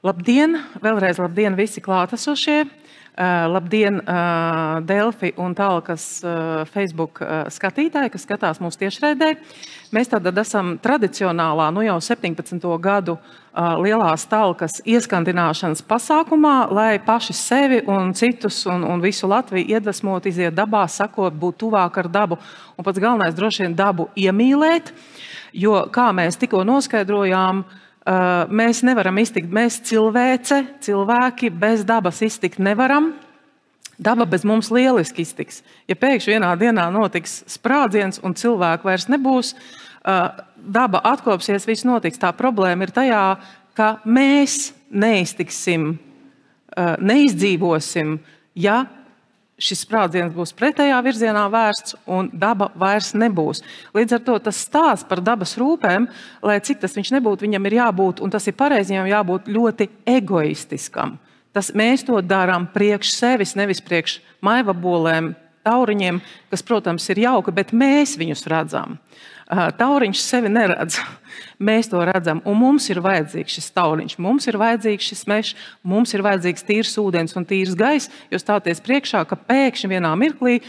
Labdien! Vēlreiz labdien visi klātesošie! Labdien Delfi un Talkas Facebook skatītāji, kas skatās mūsu tiešraidē. Mēs tātad esam tradicionālā, jau 17. gadu lielās Talkas ieskandināšanas pasākumā, lai paši sevi un citus un visu Latviju iedvesmot, iziet dabā, sakot, būt tuvāk ar dabu un pats galvenais droši vien dabu iemīlēt, jo, kā mēs tikko noskaidrojām, mēs nevaram iztikt, mēs cilvēki bez dabas iztikt nevaram. Daba bez mums lieliski iztiks. Ja pēkšņi vienā dienā notiks sprādziens un cilvēku vairs nebūs, daba atkopsies, viss notiks. Tā problēma ir tajā, ka mēs neiztiksim, neizdzīvosim, ja šis sprādziens būs pretējā virzienā vērsts un daba vairs nebūs. Līdz ar to tas stāsts par dabas rūpēm, lai cik tas viņš nebūtu, viņam ir jābūt, un tas ir pareizi, viņam jābūt ļoti egoistiskam. Mēs to darām priekš sevis, nevis priekš maivabolēm, tauriņiem, kas, protams, ir jauki, bet mēs viņus redzam. Tauriņš sevi neredz. Mēs to redzam, un mums ir vajadzīgs šis tauriņš, mums ir vajadzīgs šis mežs, mums ir vajadzīgs tīrs ūdens un tīrs gaiss, jo stāties priekšā, ka pēkšņi vienā mirklī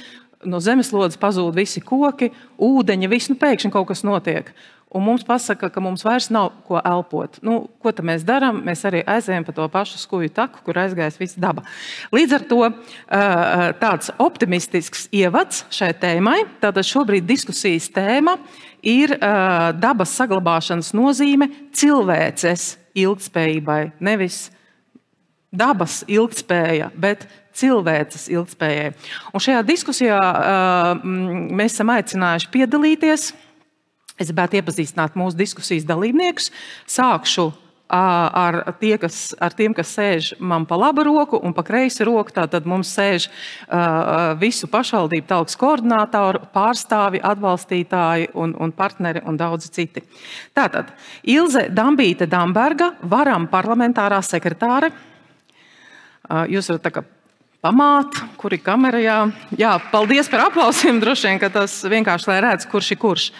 no zemeslodes pazūd visi koki, ūdeņi, viss, pēkšņi kaut kas notiek. Un mums pasaka, ka mums vairs nav ko elpot. Ko tad mēs darām? Mēs arī aizējam pa to pašu skuju taku, kur aizgājas visa daba. Līdz ar to tāds optimistisks ievads šai tēmai. Tātad šobrīd diskusijas tēma ir dabas saglabāšanas nozīme cilvēces ilgtspējībai. Nevis dabas ilgtspēja, bet cilvēces ilgtspējai. Un šajā diskusijā mēs esam aicinājuši piedalīties. Es gribētu iepazīstināt mūsu diskusijas dalībniekus. Sākšu ar tiem, kas sēž man pa labu roku un pa kreisi roku. Tātad mums sēž visu pašvaldību Talkas koordinātori, pārstāvi, atbalstītāji un partneri un daudzi citi. Tātad Ilze Dambīte-Damberga, Varam parlamentārā sekretāre. Jūs varat tā kā pamāt, kuri kamerajā. Jā, paldies par aplausiem, droši vien, ka tas vienkārši, lai redz, kurš ir kurš.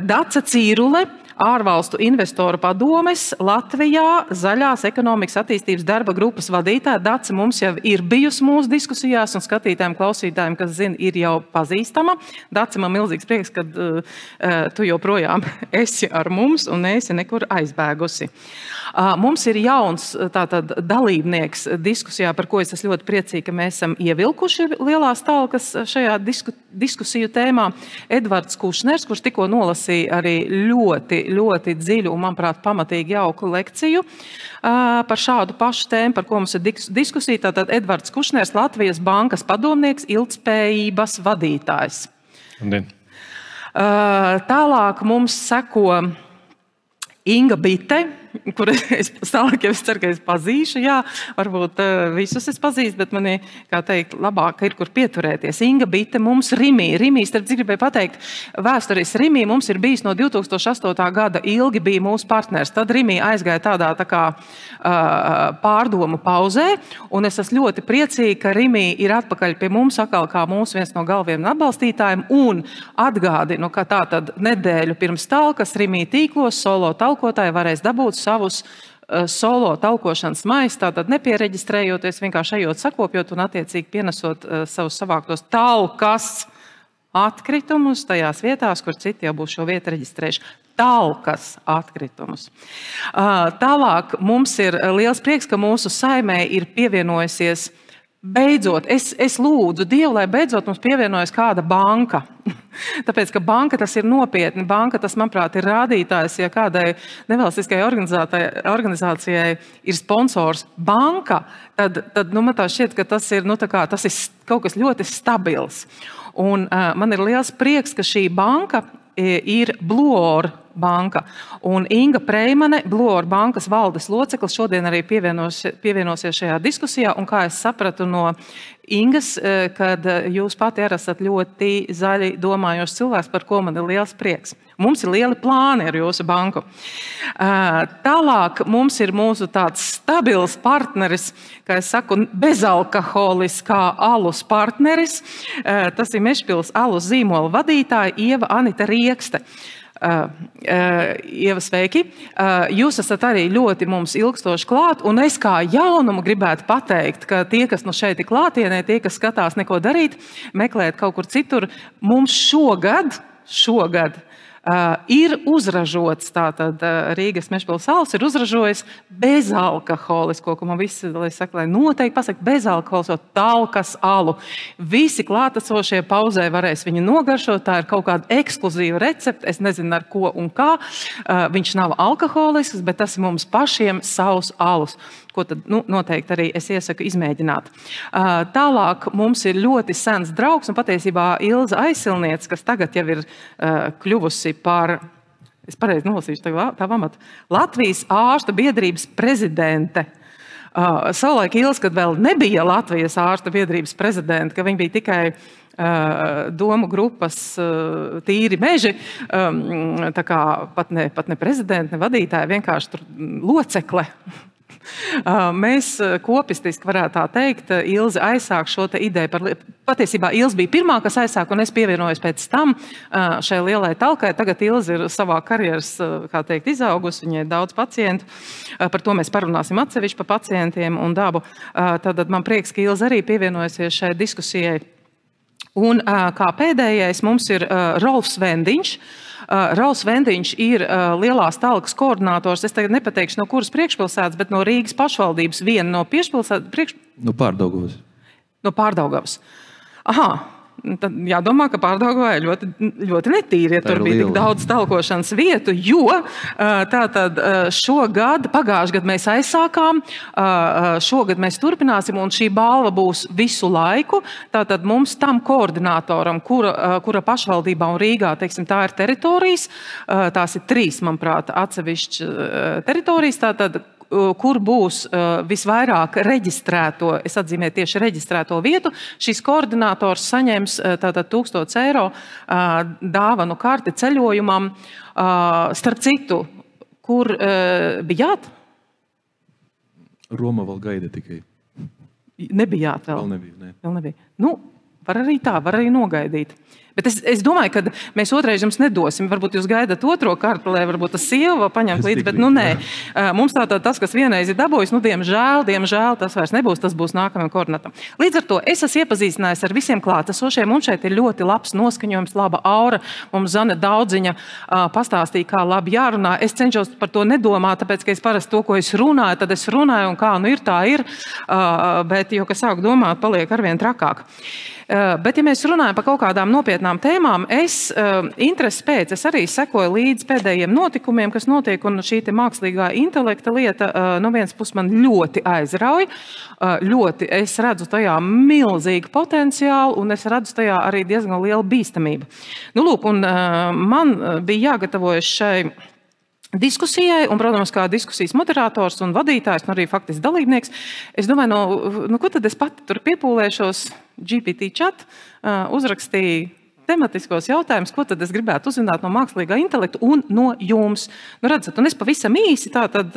Dace Cīrule, ārvalstu investoru padomes Latvijā zaļās ekonomikas attīstības darba grupas vadītāja. Dace mums jau ir bijusi mūsu diskusijās un skatītājiem, klausītājiem, kas zina, ir jau pazīstama. Dace, man milzīgs prieks, ka tu joprojām esi ar mums un neesi nekur aizbēgusi. Mums ir jauns tātad dalībnieks diskusijā, par ko es esmu ļoti priecīga, ka mēs esam ievilkuši lielās Talkas šajā diskusiju tēmā. Edvards Kušners, kurš tikko nolasīja arī ļoti dziļu un, manuprāt, pamatīgi jauku lekciju par šādu pašu tēmu, par ko mums ir diskusija. Tātad Edvards Kušners, Latvijas bankas padomnieks, ilgtspējības vadītājs. Tālāk mums seko Inga Bite, kur es tālāk jau ceru, ka es pazīšu. Jā, varbūt visus es pazīstu, bet man ir, kā teikt, labāk ir, kur pieturēties. Inga Bite, mums Rimī, starp cik gribēju pateikt, vēsturis Rimī mums ir bijis no 2008. gada, ilgi bija mūsu partners. Tad Rimī aizgāja tādā tā kā pārdomu pauzē, un es esmu ļoti priecīga, ka Rimī ir atpakaļ pie mums atkal kā mūsu viens no galviem atbalstītājiem, un atgādinu, ka tātad nedēļu pirms Talkas Rimī tīklos solo talkotāji varēs dabūt savus solo talkošanas mais, tātad nepiereģistrējoties, vienkārši ejot sakopjot un attiecīgi pienesot savus savāktos Talkas atkritumus tajās vietās, kur citi jau būs šo vietu reģistrējuši. Talkas atkritumus. Tālāk mums ir liels prieks, ka mūsu saimē ir pievienojusies beidzot, es lūdzu Dievu, lai beidzot mums pievienojas kāda banka. Tāpēc, ka banka tas ir nopietni. Banka tas, manuprāt, ir rādītājs, ja kādai nevalstiskai organizācijai ir sponsors banka, tad man tā šķiet, ka tas ir kaut kas ļoti stabils. Un man ir liels prieks, ka šī banka ir Bluor banka. Un Inga Preimane, Bluor bankas valdes loceklis, šodien arī pievienosies šajā diskusijā. Un kā es sapratu no Ingas, kad jūs pati esat ļoti zaļi domājošs cilvēks, par ko man ir liels prieks. Mums ir lieli plāni ar jūsu banku. Tālāk mums ir mūsu tāds stabils partneris, kā es saku, bezalkoholiskā alus partneris. Tas ir Mežpils alus zīmola vadītāja Ieva Anita Riekste. Ieva, sveiki. Jūs esat arī ļoti mums ilgstoši klāt, un es kā jaunumu gribētu pateikt, ka tie, kas nu šeit ir klātienē, tie, kas skatās neko darīt, meklēt kaut kur citur, mums šogad ir uzražots, tātad Rīgas Mežpils alas ir uzražojis bezalkoholisko, ko man visi, lai saka, lai noteikti pasaka, bezalkoholisko Talkas alu. Visi klātesošie pauzē varēs viņu nogaršot, tā ir kaut kāda ekskluzīva recepte, es nezinu ar ko un kā. Viņš nav alkoholisks, bet tas ir mums pašiem savs alus, ko tad noteikti arī es iesaku izmēģināt. Tālāk mums ir ļoti sens draugs un patiesībā Ilza Aizsilniece, kas tagad jau ir kļuvusi par, es pareizi nolasīšu tavu amatu, Latvijas ārstu biedrības prezidente. Savulaik Ilza, kad vēl nebija Latvijas ārstu biedrības prezidente, ka viņa bija tikai domu grupas tīri meži, tā kā pat ne prezidenta, ne vadītāja, vienkārši tur locekle. Mēs kopistiski varētu tā teikt, Ilze aizsāk šo te ideju par, patiesībā Ilze bija pirmā, kas aizsāk, un es pievienojos pēc tam šai lielai talkai. Tagad Ilze ir savā karjeras, kā teikt, izaugusi, viņai ir daudz pacientu, par to mēs parunāsim atsevišķi par pacientiem un dabu. Tad man prieks, ka Ilze arī pievienojasies šai diskusijai. Un kā pēdējais mums ir Rolfs Vendiņš. Rolfs Vendiņš ir lielās talkas koordinators. Es tagad nepateikšu, no kuras priekšpilsētas, bet no Rīgas pašvaldības viena no priekšpilsētas. No Pārdaugavas. No Pārdaugavas. Aha. Tad jādomā, ka Pārdaugavā ir ļoti netīri, ja tur bija tik daudz talkošanas vietu, jo tātad šogad, pagājušajā gadā mēs aizsākām, šogad mēs turpināsim, un šī balva būs visu laiku. Tātad mums tam koordinatoram, kura pašvaldībā un Rīgā, teiksim, tā ir teritorijas, tās ir 3, manuprāt, atsevišķi teritorijas, tātad kur būs visvairāk reģistrēto, es atzīmēju tieši reģistrēto vietu, šis koordinators saņems tātad 1000 eiro dāvanu karti ceļojumam. Starp citu, kur bijāt? Roma vēl gaida tikai. Nebijāt vēl? Vēl nebija, ne. Vēl nebija. Nu, var arī tā, var arī nogaidīt. Bet es domāju, ka mēs otrais jums nedosim. Varbūt jūs gaidat otro kartu, lai varbūt tas sieva paņemt līdzi, bet nu nē. Mums tātad tas, kas vienreiz ir dabūjis, nu diemžēl tas vairs nebūs, tas būs nākamajam koordinatam. Līdz ar to es esmu iepazīstinājis ar visiem klātesošiem. Mums šeit ir ļoti labs noskaņojums, laba aura. Mums Zane Daudziņa pastāstīja, kā labi jārunā. Es cenšos par to nedomāt, tāpēc, ka es parasti to, ko es runāju, tad es runāju, un kā nu ir, tā ir. Bet, jo, ka sāku domāt, paliek arvien trakāk. Bet, ja mēs runājam par kaut kādām nopietnām tēmām, es interesi pēc, es arī sekoju līdz pēdējiem notikumiem, kas notiek, un šī te mākslīgā intelekta lieta no vienas puses man ļoti aizrauj, ļoti es redzu tajā milzīgu potenciālu, un es redzu tajā arī diezgan lielu bīstamību. Nu, lūk, un man bija jāgatavojas šai diskusijai, un, protams, kā diskusijas moderators un vadītājs, un arī faktiski dalībnieks, es domāju, nu ko tad es pati tur piepūlēšos GPT chat, uzrakstīju tematiskos jautājumus, ko tad es gribētu uzzināt no mākslīgā intelekta un no jums. Nu, redzat, un es pavisam īsi tātad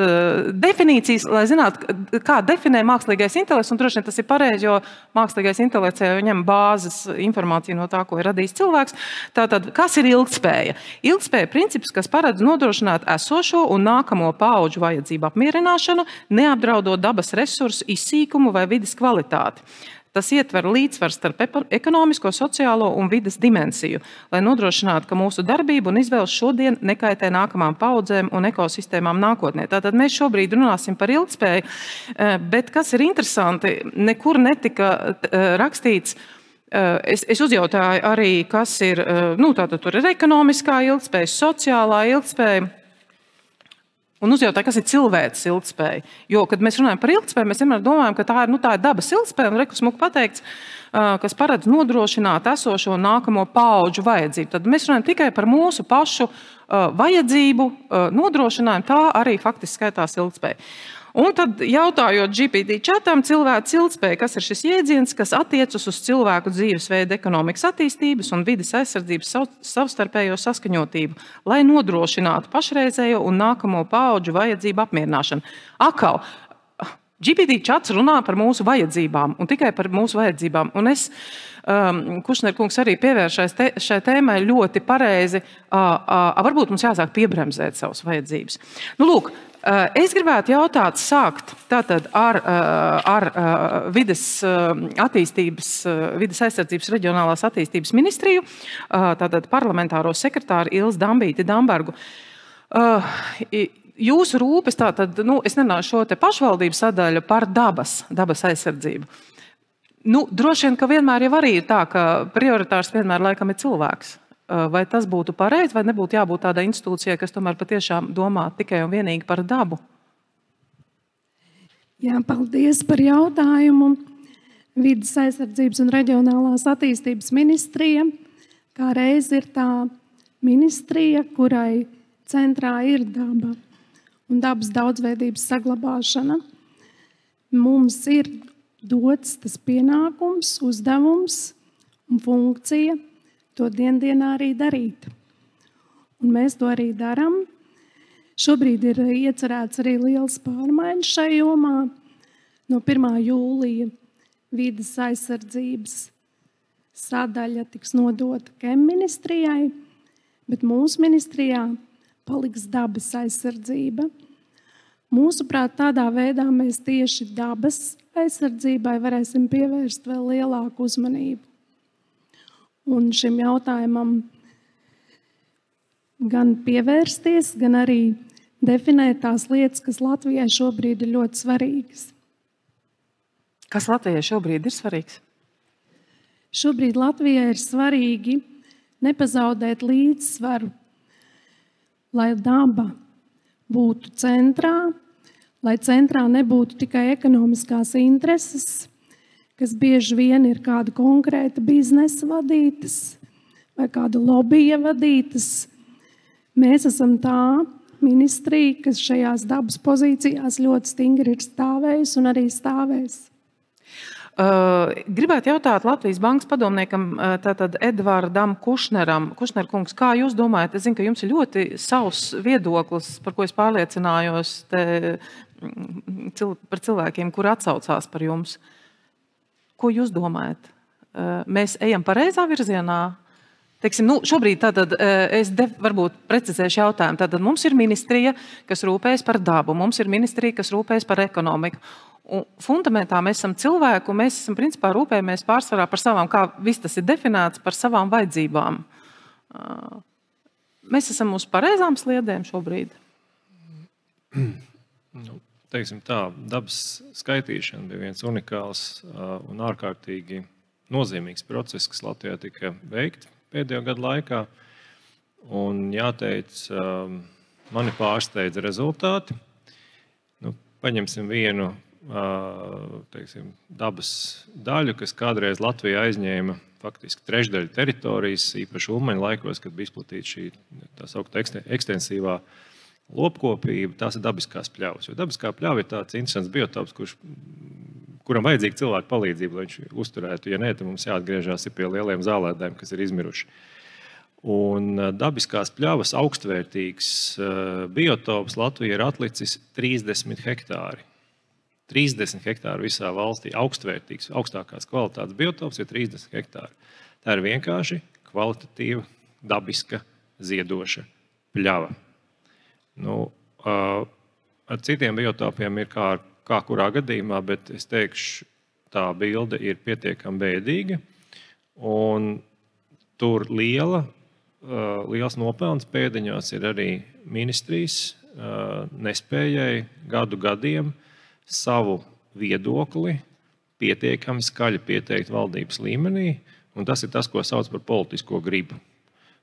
definīcijas, lai zinātu, kā definē mākslīgais intelekts, un droši vien tas ir pareizi, jo mākslīgais intelekts jau ņem bāzes informāciju no tā, ko ir radījis cilvēks. Tātad, kas ir ilgtspēja? Ilgtspēja princips, kas paredz nodrošināt esošo un nākamo paudžu vajadzību apmierināšanu, neapdraudot dabas resursu izsīkumu vai vides kvalitāti. Tas ietver līdzsvaru starp ekonomisko, sociālo un vides dimensiju, lai nodrošinātu, ka mūsu darbība un izvēles šodien nekaitē nākamām paudzēm un ekosistēmām nākotnē. Tātad mēs šobrīd runāsim par ilgtspēju, bet kas ir interesanti, nekur netika rakstīts. Es uzjautāju arī, kas ir, nu tātad tur ir ekonomiskā ilgtspēja, sociālā ilgtspēja. Un uzjautāju, kas ir cilvēces ilgtspēja. Jo, kad mēs runājam par ilgtspēju, mēs vienmēr domājam, ka tā ir dabas ilgtspēja, un reku smuku pateikts, kas paredz nodrošināt esošo nākamo paudžu vajadzību. Tad mēs runājam tikai par mūsu pašu vajadzību nodrošinājumu, tā arī faktiski skaitās ilgtspēja. Un tad jautājot GPT chatam, cilvēks ilgtspēja, kas ir šis jēdziens, kas attiecas uz cilvēku dzīvesveidu, ekonomikas attīstības un vides aizsardzības savstarpējo saskaņotību, lai nodrošinātu pašreizējo un nākamo paudžu vajadzību apmierināšanu. Akal, GPT čats runā par mūsu vajadzībām un tikai par mūsu vajadzībām. Un es, Kušner kungs arī pievēršais šai tēmai ļoti pareizi. Varbūt mums jāsāk piebremzēt savas vajadzības. Nu, lūk, es gribētu jautāt, sākt tātad ar vides aizsardzības reģionālās attīstības ministriju, tātad parlamentāro sekretāru Ilzi Dambīti Dambergu. Jūsu rūpes, tātad, es nenāšu šo te pašvaldību sadaļu par dabas aizsardzību. Droši vien, ka vienmēr jau arī ir tā, ka prioritārs vienmēr laikam ir cilvēks. Vai tas būtu pareizi, vai nebūtu jābūt tādai institūcijai, kas tomēr patiešām domā tikai un vienīgi par dabu? Jā, paldies par jautājumu. Vides aizsardzības un reģionālās attīstības ministrija kā reiz ir tā ministrija, kurai centrā ir daba un dabas daudzveidības saglabāšana. Mums ir dots tas pienākums, uzdevums un funkcija to dienā arī darīt. Un mēs to arī darām. Šobrīd ir iecerēts arī liels pārmaiņas šai jomā. No 1. jūlija vides aizsardzības sadaļa tiks nodota KEM ministrijai, bet mūsu ministrijā paliks dabas aizsardzība. Mūsuprāt, tādā veidā mēs tieši dabas aizsardzībai varēsim pievērst vēl lielāku uzmanību. Un šim jautājumam gan pievērsties, gan arī definēt tās lietas, kas Latvijai šobrīd ir ļoti svarīgas. Kas Latvijai šobrīd ir svarīgs? Šobrīd Latvijai ir svarīgi nepazaudēt līdzsvaru, lai daba būtu centrā, lai centrā nebūtu tikai ekonomiskās intereses, kas bieži vien ir kāda konkrēta biznesa vadītas vai kāda lobija vadītas. Mēs esam tā ministrija, kas šajās dabas pozīcijās ļoti stingri ir stāvējusi un arī stāvēs. Gribētu jautāt Latvijas bankas padomniekam, tātad Edvardam Kušneram. Kušner kungs, kā jūs domājat? Es zinu, ka jums ir ļoti savs viedoklis, par ko es pārliecinājos par cilvēkiem, kuri atsaucās par jums. Ko jūs domājat? Mēs ejam pareizā virzienā? Teiksim, šobrīd tātad, es varbūt precizēšu jautājumu. Tātad mums ir ministrija, kas rūpējas par dabu, mums ir ministrija, kas rūpējas par ekonomiku. Un fundamentā mēs esam cilvēki, un mēs esam principā rūpējamies pārsvarā par savām, kā viss tas ir definēts, par savām vajadzībām. Mēs esam uz pareizām sliedēm šobrīd. Teiksim tā, dabas skaitīšana bija viens unikāls un ārkārtīgi nozīmīgs process, kas Latvijā tika veikt pēdējo gadu laikā. Un jāteic, mani pārsteidza rezultāti. Paņemsim vienu teiksim, dabas daļu, kas kādreiz Latvijā aizņēma faktiski trešdaļu teritorijas, īpaši Ulmaņa laikos, kad bija izplatīta šī tā saukta ekstensīvā lopkopība, tās ir dabiskās pļavas. Jo dabiskā pļava ir tāds interesants biotops, kuram vajadzīga cilvēka palīdzība, lai viņš uzturētu. Ja nē, tad mums jāatgriežās pie lieliem zālēdājiem, kas ir izmiruši. Un dabiskās pļavas augstvērtīgs biotops Latvijā ir atlicis 30 hektāri. 30 hektāru visā valstī augstvērtīgs, augstākās kvalitātes biotops ir 30 hektāri. Tā ir vienkārši kvalitatīva, dabiska, ziedoša pļava. Ar citiem biotopiem ir kā kurā gadījumā, bet es teikšu, tā bilde ir pietiekami bēdīga. Un tur liels nopelns pēdiņos ir arī ministrijas nespējai gadiem savu viedokli pietiekami skaļi pieteikt valdības līmenī, un tas ir tas, ko sauc par politisko gribu.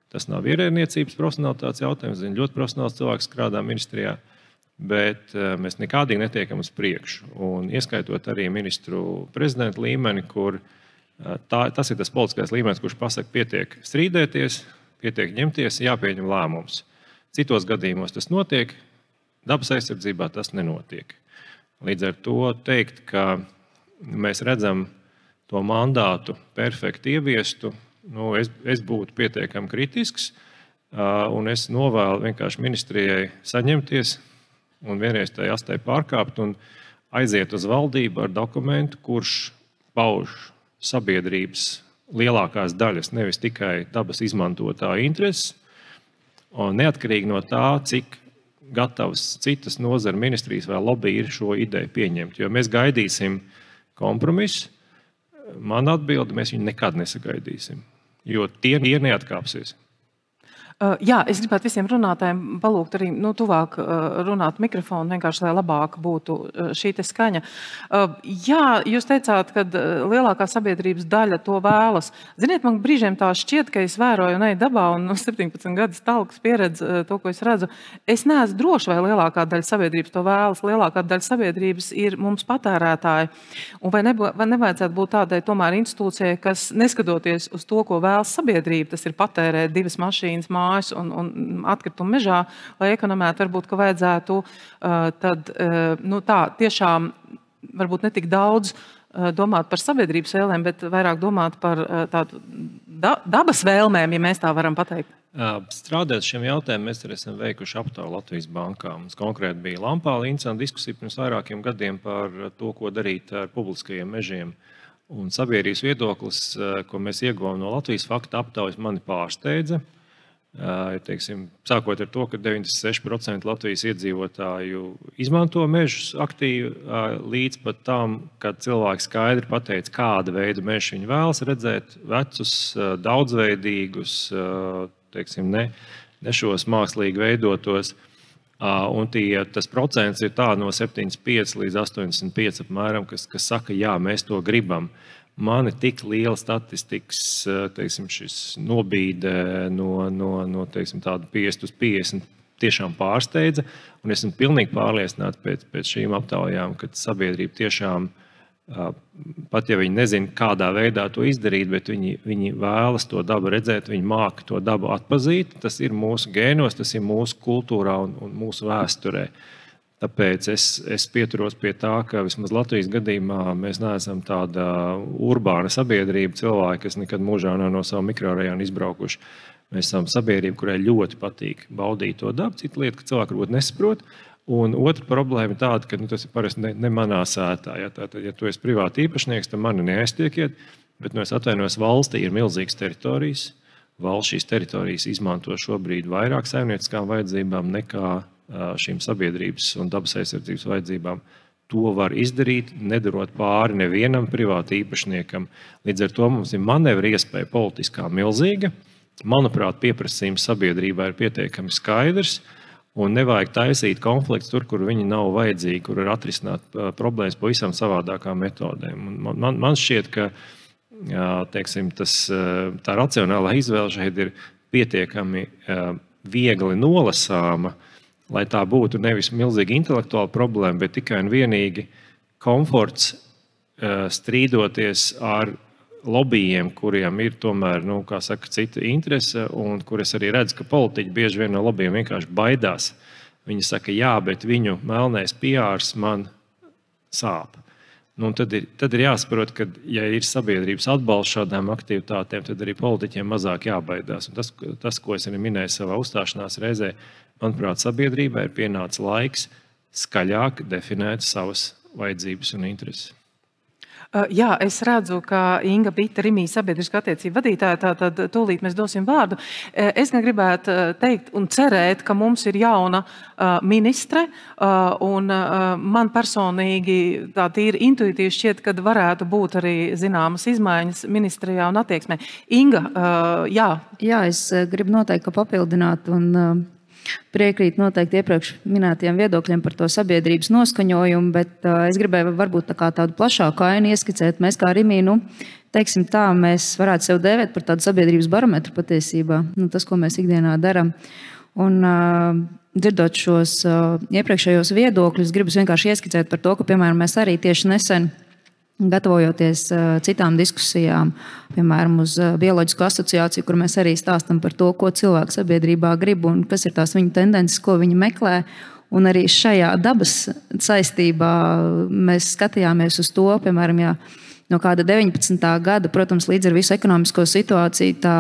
Tas nav ierēdniecības profesionālitātes jautājums, ļoti profesionāls cilvēks strādā ministrijā, bet mēs nekādīgi netiekam uz priekšu. Un ieskaitot arī ministru prezidenta līmeni, kur tas ir tas politiskais līmenis, kurš pasaka, pietiek strīdēties, pietiek ņemties, jāpieņem lēmums. Citos gadījumos tas notiek, dabas aizsardzībā tas nenotiek. Līdz ar to teikt, ka mēs redzam to mandātu perfekti ieviestu, es būtu pietiekami kritisks, un es novēlu vienkārši ministrijai saņemties un vienreiz tai astai pārkāpt un aiziet uz valdību ar dokumentu, kurš pauž sabiedrības lielākās daļas, nevis tikai dabas izmantotāju intereses, un neatkarīgi no tā, cik gatavas citas nozara ministrijas vai lobby ir šo ideju pieņemt. Jo mēs gaidīsim kompromisu, man atbildi, mēs viņu nekad nesagaidīsim, jo tie neatkāpsies. Jā, es gribētu visiem runātājiem palūgt arī tuvāk runāt mikrofonu, vienkārši, lai labāk būtu šī te skaņa. Jā, jūs teicāt, ka lielākā sabiedrības daļa to vēlas. Ziniet, man brīžiem tā šķiet, ka es vēroju un eju dabā un 17 gadus talkas pieredzi to, ko es redzu. Es neesmu droši, vai lielākā daļa sabiedrības to vēlas. Lielākā daļa sabiedrības ir mums patērētāji. Un vai nevajadzētu būt tādai tomēr institūcijai, kas neskatoties uz to, ko vēlas sabiedrība, tas ir patērēt 2 mašīnas un atkritumu mežā, lai ekonomētu, varbūt, ka vajadzētu tā tiešām varbūt ne tik daudz domāt par sabiedrības vēlēm, bet vairāk domāt par tādu dabas vēlmēm, ja mēs tā varam pateikt. Strādājot šiem jautājumiem, mēs arī esam veikuši aptauju Latvijas bankām. Mums konkrēti bija Lampāla interesanta diskusija pirms vairākiem gadiem par to, ko darīt ar publiskajiem mežiem. Un sabiedrības viedoklis, ko mēs ieguvām no Latvijas fakta aptaujas, mani pārsteidza. Teiksim, sākot ar to, ka 96% Latvijas iedzīvotāju izmanto mežus aktīvi, līdz pat tam, kad cilvēki skaidri pateica, kāda veida mežus viņi vēlas redzēt, vecus, daudzveidīgus, teiksim, ne šos mākslīgi veidotos. Un tas procents ir tā no 75 līdz 85 apmēram, kas saka, jā, mēs to gribam. Mani tik liela statistikas, teiksim, šis nobīde no teiksim, tādu 50 uz 50 tiešām pārsteidza. Un esmu pilnīgi pārliecināts pēc šīm aptaujām, ka sabiedrība tiešām, pat ja viņi nezina, kādā veidā to izdarīt, bet viņi vēlas to dabu redzēt, viņi māka to dabu atpazīt. Tas ir mūsu gēnos, tas ir mūsu kultūrā un mūsu vēsturē. Tāpēc es pieturos pie tā, ka vismaz Latvijas gadījumā mēs neesam tāda urbāna sabiedrība, cilvēki, kas nekad mūžā nav no savu mikrorajonu izbraukuši. Mēs esam sabiedrība, kurai ļoti patīk baudīt to dabu. Cita lieta, ka cilvēki varbūt nesaprot. Un otra problēma ir tāda, ka tas ir parasti ne manā sētā. Tātad, ja tu esi privāti īpašnieks, tad mani neaiztiekiet, bet es atvainojos, valstī ir milzīgas teritorijas. Valsts šīs teritorijas izmanto šobrīd vairāk saimnieciskām vajadzībām nekā šīm sabiedrības un dabas aizsardzības vajadzībām. To var izdarīt, nedarot pāri nevienam privāti īpašniekam. Līdz ar to mums ir manevra iespēja politiskā milzīga. Manuprāt, pieprasījums sabiedrībā ir pietiekami skaidrs, un nevajag taisīt konflikts tur, kur viņi nav vajadzīgi, kur ir atrisināt problēmas pavisam savādākām metodēm. Man šķiet, ka teiksim, tā racionālā izvēle šeit ir pietiekami viegli nolasāma, lai tā būtu nevis milzīga intelektuāla problēma, bet tikai un vienīgi komforts strīdoties ar lobbyiem, kuriem ir tomēr, kā saka, cita interese, un kur es arī redzu, ka politiķi bieži vien no lobbyiem vienkārši baidās. Viņi saka, jā, bet viņu melnais PRs man sāp. Tad ir jāsaprot, ka, ja ir sabiedrības atbalsts šādām aktivitātēm, tad arī politiķiem mazāk jābaidās. Un tas, ko es arī minēju savā uzstāšanās reizē, manuprāt, sabiedrībai ir pienācis laiks skaļāk definēt savas vajadzības un intereses. Jā, es redzu, ka Inga Bita Rimī, sabiedriskā attiecība vadītāja, tātad tūlīt mēs dosim vārdu. Es gribētu teikt un cerēt, ka mums ir jauna ministre, un man personīgi tā tīri intuitīvi šķiet, ka varētu būt arī zināmas izmaiņas ministrijā un attieksmē. Inga, jā. Jā, es gribu noteikti papildināt un piekrīt noteikti iepriekš minētajiem viedokļiem par to sabiedrības noskaņojumu, bet es gribēju varbūt tādu plašāku ainu ieskicēt. Mēs kā Rimī, teiksim tā, mēs varētu sev dēvēt par tādu sabiedrības barometru patiesībā. Tas, ko mēs ikdienā darām. Un dzirdot šos iepriekšējos viedokļus, gribas vienkārši ieskicēt par to, ka, piemēram, mēs arī tieši nesen gatavojoties citām diskusijām, piemēram, uz bioloģisko asociāciju, kur mēs arī stāstam par to, ko cilvēki sabiedrībā grib un kas ir tās viņu tendences, ko viņi meklē. Un arī šajā dabas saistībā mēs skatījāmies uz to, piemēram, no kāda 19. gada, protams, līdz ar visu ekonomisko situāciju, tā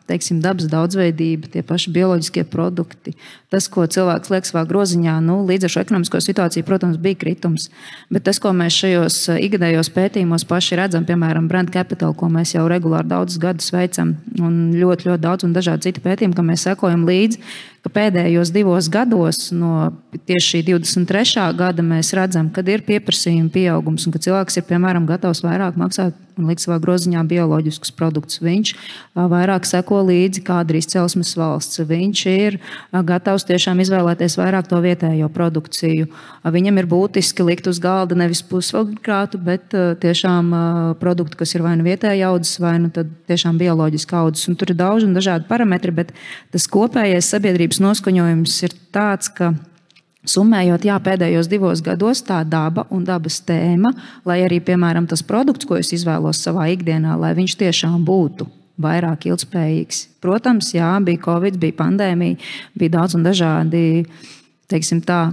teiksim, dabas daudzveidība, tie paši bioloģiskie produkti, tas, ko cilvēks liek savā groziņā, līdz ar šo ekonomisko situāciju, protams, bija kritums. Bet tas, ko mēs šajos ikgadējos pētījumos paši redzam, piemēram, Brand Capital, ko mēs jau regulāri daudzus gadus veicam, un ļoti, ļoti daudz un dažādi citi pētījumi, ka mēs sekojam līdzi, ka pēdējos 2 gados no tieši šī 23. gada mēs redzam, kad ir pieprasījuma pieaugums un ka cilvēks ir, piemēram, gatavs vairāk maksāt un likt savā groziņā bioloģiskus produktus. Viņš vairāk seko līdzi, kāda ir izcelsmes valsts. Viņš ir gatavs tiešām izvēlēties vairāk to vietējo produkciju. Viņam ir būtiski likt uz galda nevis pusfabrikātu, bet tiešām produktu, kas ir vai nu vietēja audzes, vai nu tad tiešām bioloģiski audzes. Un tur ir daudz un dažādi parametri, bet tas kopējais sabiedrības noskaņojums ir tāds, ka summējot, pēdējos 2 gados tā daba un dabas tēma, lai arī, piemēram, tas produkts, ko es izvēlos savā ikdienā, lai viņš tiešām būtu vairāk ilgspējīgs. Protams, bija Covid, bija pandēmija, bija daudz un dažādi, teiksim tā,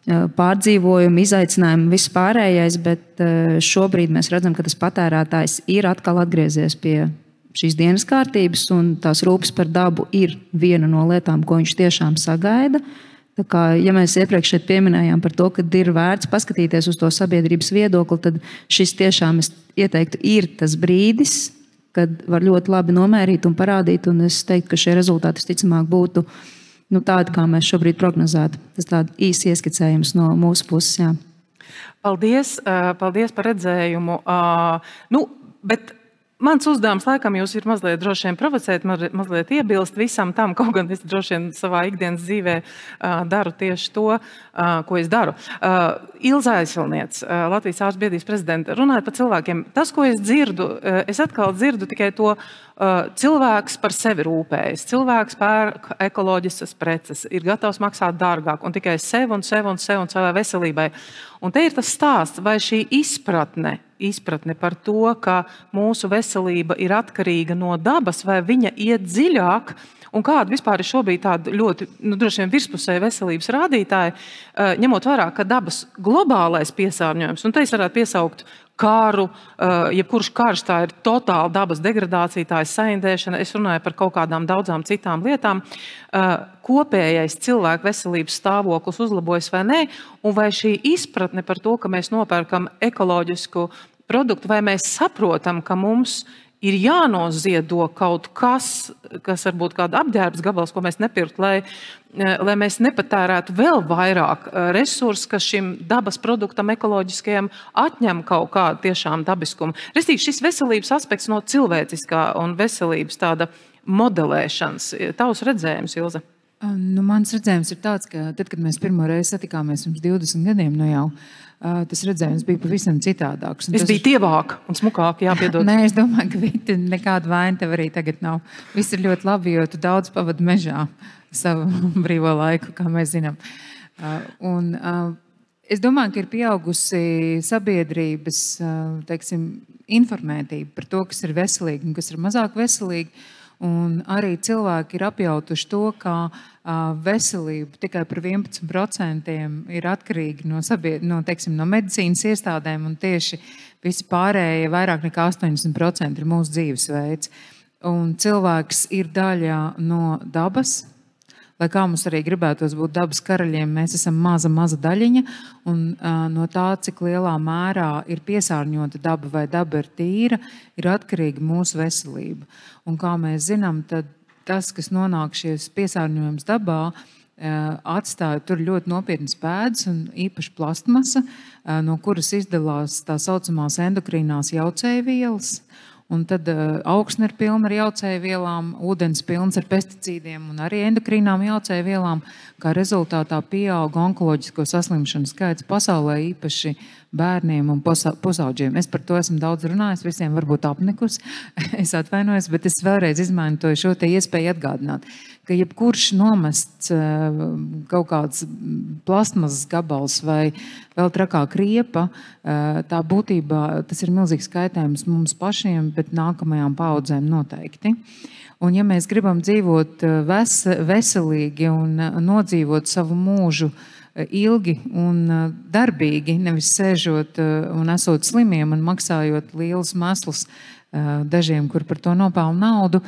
pārdzīvojumi, izaicinājumi, viss pārējais, bet šobrīd mēs redzam, ka tas patērētājs ir atkal atgriezies pie šīs dienas kārtības, un tās rūpes par dabu ir viena no lietām, ko viņš tiešām sagaida. Tā kā, ja mēs iepriekš šeit pieminējām par to, ka ir vērts paskatīties uz to sabiedrības viedokli, tad šis tiešām, es ieteiktu, ir tas brīdis, kad var ļoti labi nomērīt un parādīt, un es teiktu, ka šie rezultāti visticamāk būtu tādi, kā mēs šobrīd prognozētu. Tas tāds īsi ieskicējums no mūsu puses, jā. Paldies par redzējumu. Bet mans uzdevums, laikam, jūs ir mazliet droši vien provocēt, mazliet iebilst visam tam, kaut gan es droši vien savā ikdienas dzīvē daru tieši to, ko es daru. Ilza Aizsilniec, Latvijas ārstu biedrības prezidente, runājot par cilvēkiem. Tas, ko es dzirdu, es atkal dzirdu tikai to, cilvēks par sevi rūpējas, cilvēks pērk ekoloģiskas preces, ir gatavs maksāt dārgāk un tikai sev un savai veselībai. Un te ir tas stāsts, vai šī izpratne par to, ka mūsu veselība ir atkarīga no dabas, vai viņa iet dziļāk, un kāda vispār ir šobrīd tāda ļoti, droši vien virspusēja veselības rādītāji, ņemot vērā, ka dabas globālais piesārņojums, un te es varētu piesaukt kāru, jebkurš karš, tā ir totāla dabas degradācija, tā ir saindēšana, es runāju par kaut kādām daudzām citām lietām, kopējais cilvēku veselības stāvoklis uzlabojas vai nē, un vai šī izpratne par to, ka mēs nopērkam ekoloģisku produktu, vai mēs saprotam, ka mums ir jānoziedo kaut kas varbūt kāda apģērbs gabals, ko mēs nepirkt, lai mēs nepatērētu vēl vairāk resursu, kas šim dabas produktam ekoloģiskajam atņem kaut kādu tiešām dabiskumu. Restīvi, šis veselības aspekts no cilvēciskā un veselības tāda modelēšanas. Tavs redzējums, Ilze? Mans redzējums ir tāds, ka tad, kad mēs pirmo reizi satikāmies pirms 20 gadiem, jau tas redzējums bija pavisam citādāks. Es biju tievāk un smukāk, jāpiedod. Nē, es domāju, ka Vita, nekāda vaina tev arī tagad nav. Viss ir ļoti labi, jo tu daudz pavadi mežā savu brīvo laiku, kā mēs zinām. Es domāju, ka ir pieaugusi sabiedrības, teiksim, informētība par to, kas ir veselīgi un kas ir mazāk veselīgi. Un arī cilvēki ir apjautuši to, ka veselība tikai par 11% ir atkarīga no medicīnas iestādēm, un tieši visi pārējie vairāk nekā 80% ir mūsu dzīvesveids. Un cilvēks ir daļa no dabas. Lai kā mums arī gribētos būt dabas karaļiem, mēs esam maza daļiņa, un no tā, cik lielā mērā ir piesārņota daba vai daba ir tīra, ir atkarīga mūsu veselība. Un kā mēs zinām, tad tas, kas nonāk šies piesārņojums dabā, atstāja tur ļoti nopietnas pēdas un īpaši plastmasa, no kuras izdalās tā saucamās endokrīnās jaucējvielas. Un tad augsne ir pilna ar jaucējvielām, ūdens pilns ar pesticīdiem un arī endokrīnām jaucējvielām, kā rezultātā pieauga onkoloģisko saslimšanu skaits pasaulē, īpaši bērniem un pusauģiem. Es par to esmu daudz runājis, visiem varbūt apnikus, es atvainojos, bet es vēlreiz izmantoju šo te iespēju atgādināt, ka jebkurš nomests kaut kāds plastmasas gabals vai vēl trakāk riepa, tā būtībā tas ir milzīgs kaitējums mums pašiem, bet nākamajām paudzēm noteikti. Un ja mēs gribam dzīvot veselīgi un nodzīvot savu mūžu ilgi un darbīgi, nevis sēžot un esot slimiem un maksājot lielus meslus dažiem, kur par to nopelna naudu,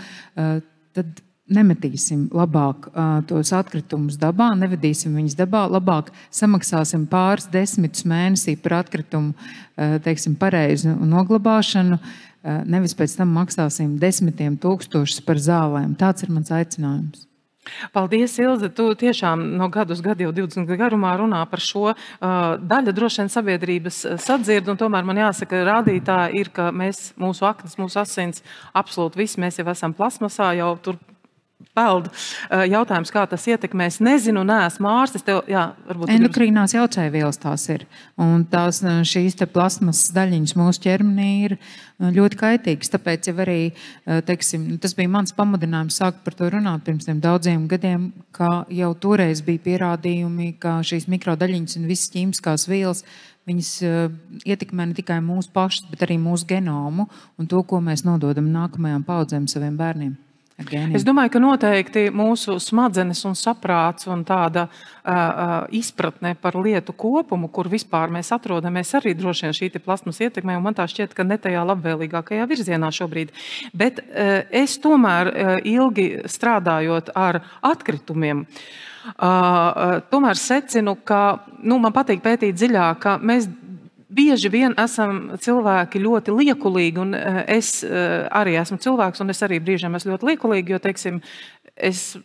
tad nemetīsim labāk tos atkritumus dabā, nevedīsim viņus dabā, labāk samaksāsim pāris desmitus mēnesī par atkritumu, teiksim, pareizu noglabāšanu, nevis pēc tam maksāsim 10 000 par zālēm. Tāds ir mans aicinājums. Paldies, Ilze. Tu tiešām no gadu uz gadu jau 20 garumā runā par šo. Daļa droši vien sabiedrības sadzird, un tomēr man jāsaka, rādītāji ir, ka mūsu aknas, mūsu asins, absolūti visi mēs jau esam plasmasā, jau tur peld. Jautājums, kā tas ietekmēs, nezinu, neesmu ārstis. Endokrīnās jaucējvielas tās ir. Un šīs plasmasas daļiņas mūsu ķermenī ir ļoti kaitīgas. Tāpēc jau arī, teiksim, tas bija mans pamudinājums sākt par to runāt pirms daudziem gadiem, ka jau toreiz bija pierādījumi, ka šīs mikrodaļiņas un visas ķīmiskās vielas viņas ietekmē ne tikai mūsu pašus, bet arī mūsu genomu un to, ko mēs nododam nākamajām paudzēm saviem bērniem. Es domāju, ka noteikti mūsu smadzenes un saprāts un tāda izpratne par lietu kopumu, kur vispār mēs atrodamies, arī droši vien šī plasmas ietekmē, un man tā šķiet, ka ne tajā labvēlīgākajā virzienā šobrīd. Bet es tomēr ilgi strādājot ar atkritumiem, tomēr secinu, ka man patīk pētīt dziļāk, ka mēs bieži vien esam cilvēki ļoti liekulīgi, un es arī esmu cilvēks, un es arī brīžiem esmu ļoti liekulīgi, jo, teiksim, es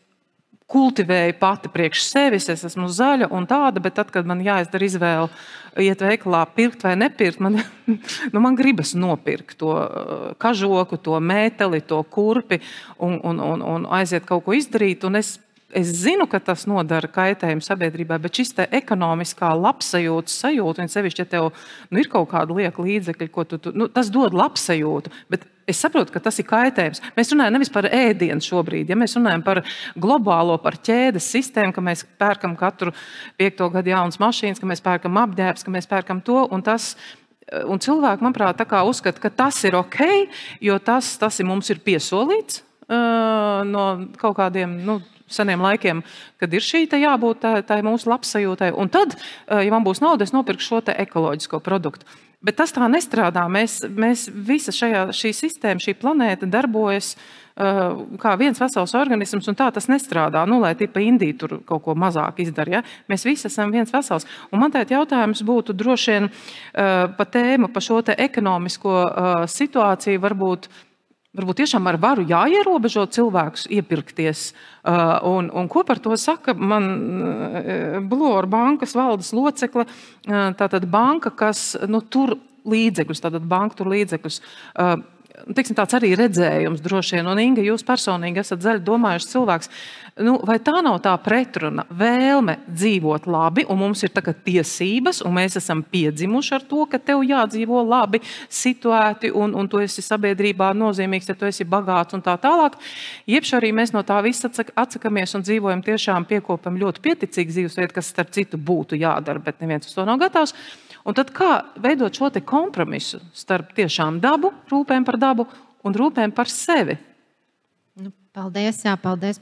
kultivēju pati priekš sevis, es esmu zaļa un tāda, bet tad, kad man jāizdara izvēle iet veikalā pirkt vai nepirkt, man gribas nopirkt to kažoku, to mēteli, to kurpi un aiziet kaut ko izdarīt, un es zinu, ka tas nodara kaitējumu sabiedrībai, bet šis te ekonomiskā labsajūtas sajūta, un sevišķi, ja tev ir kaut kāda lieka līdzekļi, ko tas dod labsajūtu, bet es saprotu, ka tas ir kaitējums. Mēs runājam nevis par ēdienu šobrīd, ja mēs runājam par globālo, par ķēdes sistēmu, ka mēs pērkam katru 5. gadu jaunas mašīnas, ka mēs pērkam apģērbs, ka mēs pērkam to, un cilvēki, manuprāt, tā kā uzskata, ka tas ir ok, jo tas mums ir piesolīts no kaut kādiem, seniem laikiem, kad ir šī jābūt tā mūsu labsajūtai. Un tad, ja man būs nauda, es nopirku šo ekoloģisko produktu. Bet tas tā nestrādā. Mēs visa šī sistēma, šī planēta darbojas kā viens vesels organisms, un tā tas nestrādā. Lai tipa Indija tur kaut ko mazāk izdara. Ja? Mēs visi esam viens vesels. Un man tēt jautājums būtu droši vien pa tēmu, pa šo ekonomisko situāciju, varbūt tiešām ar varu jāierobežo cilvēkus iepirkties. Un ko par to saka man Bluor bankas valdes locekle, tātad banka, kas tur līdzekļus, tātad banka tur līdzekļus. Teiksim, tāds arī redzējums droši vien. Un Inga, jūs personīgi esat zaļi domājuši cilvēks. Vai tā nav tā pretruna vēlme dzīvot labi, un mums ir tagad tiesības, un mēs esam piedzimuši ar to, ka tev jādzīvo labi, situēti, un tu esi sabiedrībā nozīmīgs, ja tu esi bagāts un tā tālāk. Iepš arī mēs no tā visa atsakamies un dzīvojam tiešām piekopam ļoti pieticīgu dzīvesveidu, kas starp citu būtu jādara, bet neviens uz to nav gatavs. Un tad kā veidot šo kompromisu starp tiešām dabu, rūpēm par dabu un rūpēm par sevi? Paldies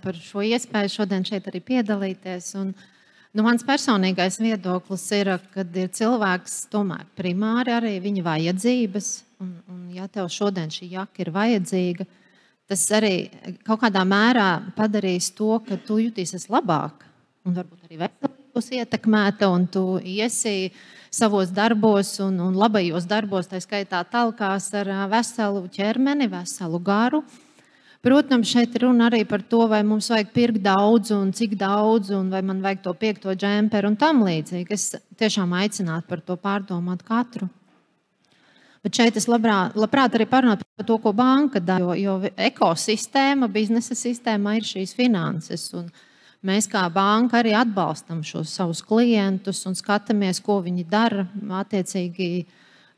par šo iespēju šodien šeit arī piedalīties. Un, mans personīgais viedoklis ir, kad ir cilvēks tomēr primāri arī viņa vajadzības. Un ja tev šodien šī jaka ir vajadzīga, tas arī kaut kādā mērā padarīs to, ka tu jutīsies labāk. Un varbūt arī veselīgi būs ietekmēta, un tu iesi savos darbos un labajos darbos, tā skaitā talkās ar veselu ķermeni, veselu garu. Protams, šeit runa arī par to, vai mums vajag pirkt daudz un cik daudz, un vai man vajag to 5. džemperu un tam līdzīgi. Es tiešām aicinātu par to pārdomāt katru. Bet šeit es labprāt arī parunāt par to, ko banka dara, jo ekosistēma, biznesa sistēma ir šīs finanses. Un mēs kā banka arī atbalstam šos savus klientus un skatāmies, ko viņi dara attiecīgi,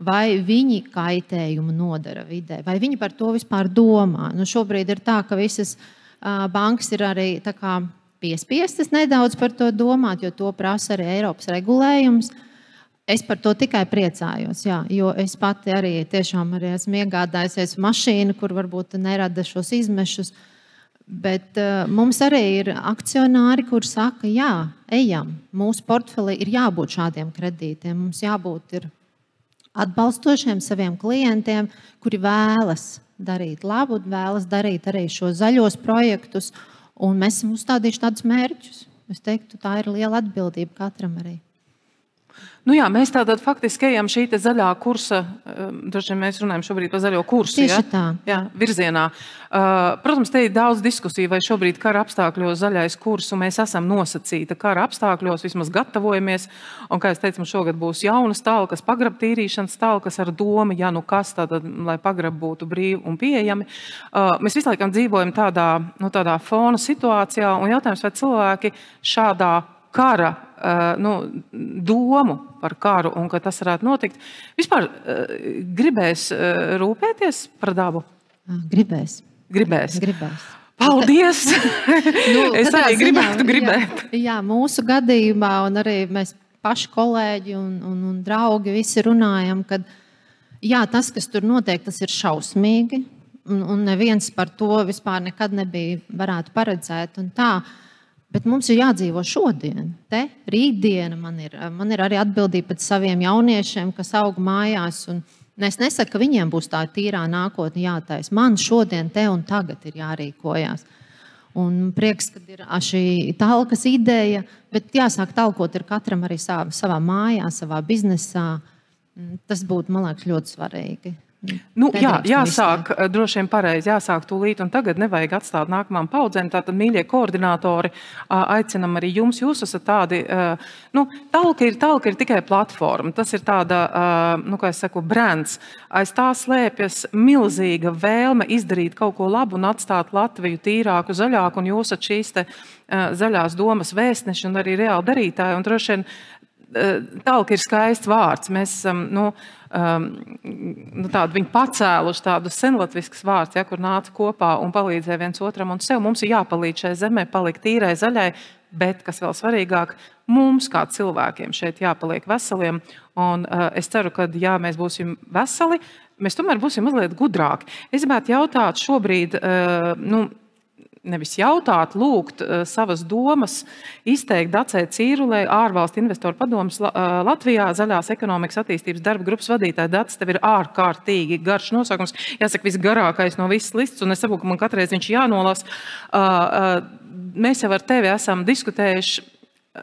vai viņi kaitējumu nodara vidē, vai viņi par to vispār domā. Šobrīd ir tā, ka visas bankas ir arī tā kā piespiestas nedaudz par to domāt, jo to prasa arī Eiropas regulējums. Es par to tikai priecājos, jo es pati arī tiešām arī esmu iegādājusies mašīnu, kur varbūt nerada šos izmešus, bet mums arī ir akcionāri, kur saka, ejam, mūsu portfelī ir jābūt šādiem kredītiem, mums jābūt ir atbalstošiem saviem klientiem, kuri vēlas darīt labu, vēlas darīt arī šo zaļos projektus, un mēs esam uzstādījuši tādus mērķus. Es teiktu, tā ir liela atbildība katram arī. Nu jā, mēs tātad faktiski ejam šī te zaļā kursa, droši vien mēs runājam šobrīd par zaļo kursu, Tieši tā. Jā, virzienā. Protams, te ir daudz diskusiju, vai šobrīd kara apstākļos zaļais kurs, un mēs esam nosacīta kara apstākļos, vismaz gatavojamies, un, kā es teicu, šogad būs jaunas talkas, pagrab tīrīšanas talkas ar domu, ja nu kas, tātad, lai pagrab būtu brīvi un pieejami. Mēs visu laikam dzīvojam tādā fona situācijā, un jautājums, vai cilvēki šādā kara domu par karu un ka tas varētu notikt. Vispār gribēs rūpēties par dabu? Gribēs. Paldies! Es arī gribētu gribēt. Jā, mūsu gadījumā un arī mēs paši kolēģi un draugi visi runājam, ka jā, tas, kas tur notiek, tas ir šausmīgi un neviens par to vispār nekad nebija varētu paredzēt un tā. Bet mums ir jādzīvo šodien, rītdiena. Man ir arī atbildība pēc saviem jauniešiem, kas aug mājās. Es nesaku, ka viņiem būs tā tīrā nākotne jātaisa. Man šodien, te un tagad ir jārīkojās. Un prieks, ka ir šī talkas ideja, bet jāsāk talkot ir katram arī savā mājā, savā biznesā. Tas būtu, man liekas, ļoti svarīgi. Nu, jāsāk, droši vien pareizi, jāsāk tūlīt un tagad nevajag atstāt nākamām paudzēm. Tātad, mīļie koordinātori, aicinam arī jums. Jūs esat tādi, talka ir tikai platforma. Tas ir tāda, kā es saku, brands. Aiz tā slēpjas milzīga vēlme izdarīt kaut ko labu un atstāt Latviju tīrāku, zaļāku, un jūs esat šīs te zaļās domas vēstneši un arī reāli darītāji. Un droši vien talka ir skaists vārds. Mēs esam, viņi pacēluši tādu senlatvisks vārds, kur nāca kopā un palīdzēja viens otram un sev. Mums ir jāpalīdz šai zemē palikt tīrai, zaļai, bet, kas vēl svarīgāk, mums kā cilvēkiem šeit jāpaliek veseliem. Un es ceru, ka, ja mēs būsim veseli, mēs tomēr būsim mazliet gudrāki. Es gribētu jautāt šobrīd, nevis jautāt, lūgt savas domas, izteikt Dacei Cīrulei, ārvalstu investoru padomes Latvijā, zaļās ekonomikas attīstības darba grupas vadītāja. Dace, tev ir ārkārtīgi garš nosaukums, jāsaka, visgarākais no visas lists, un es saprotu, ka man katreiz viņš jānolas. Mēs jau ar tevi esam diskutējuši.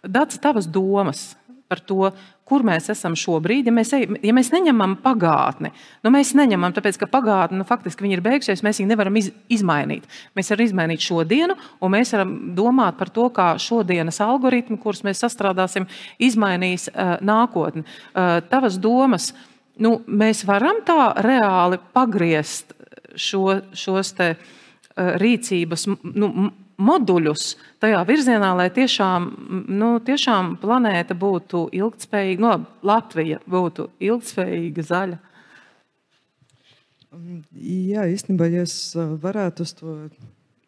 Dace, tavas domas par to, kur mēs esam šobrīd, ja mēs neņemam pagātni. Mēs neņemam, tāpēc, ka pagātne, faktiski viņi ir beigušies, mēs viņu nevaram izmainīt. Mēs varam izmainīt šodienu, un mēs varam domāt par to, kā šodienas algoritmi, kurus mēs sastrādāsim, izmainīs nākotni. Tavas domas, mēs varam tā reāli pagriezt šos te rīcības moduļus tajā virzienā, lai tiešām planēta būtu ilgtspējīga, Latvija būtu ilgtspējīga, zaļa? Jā, īstenībā, ja es varētu uz to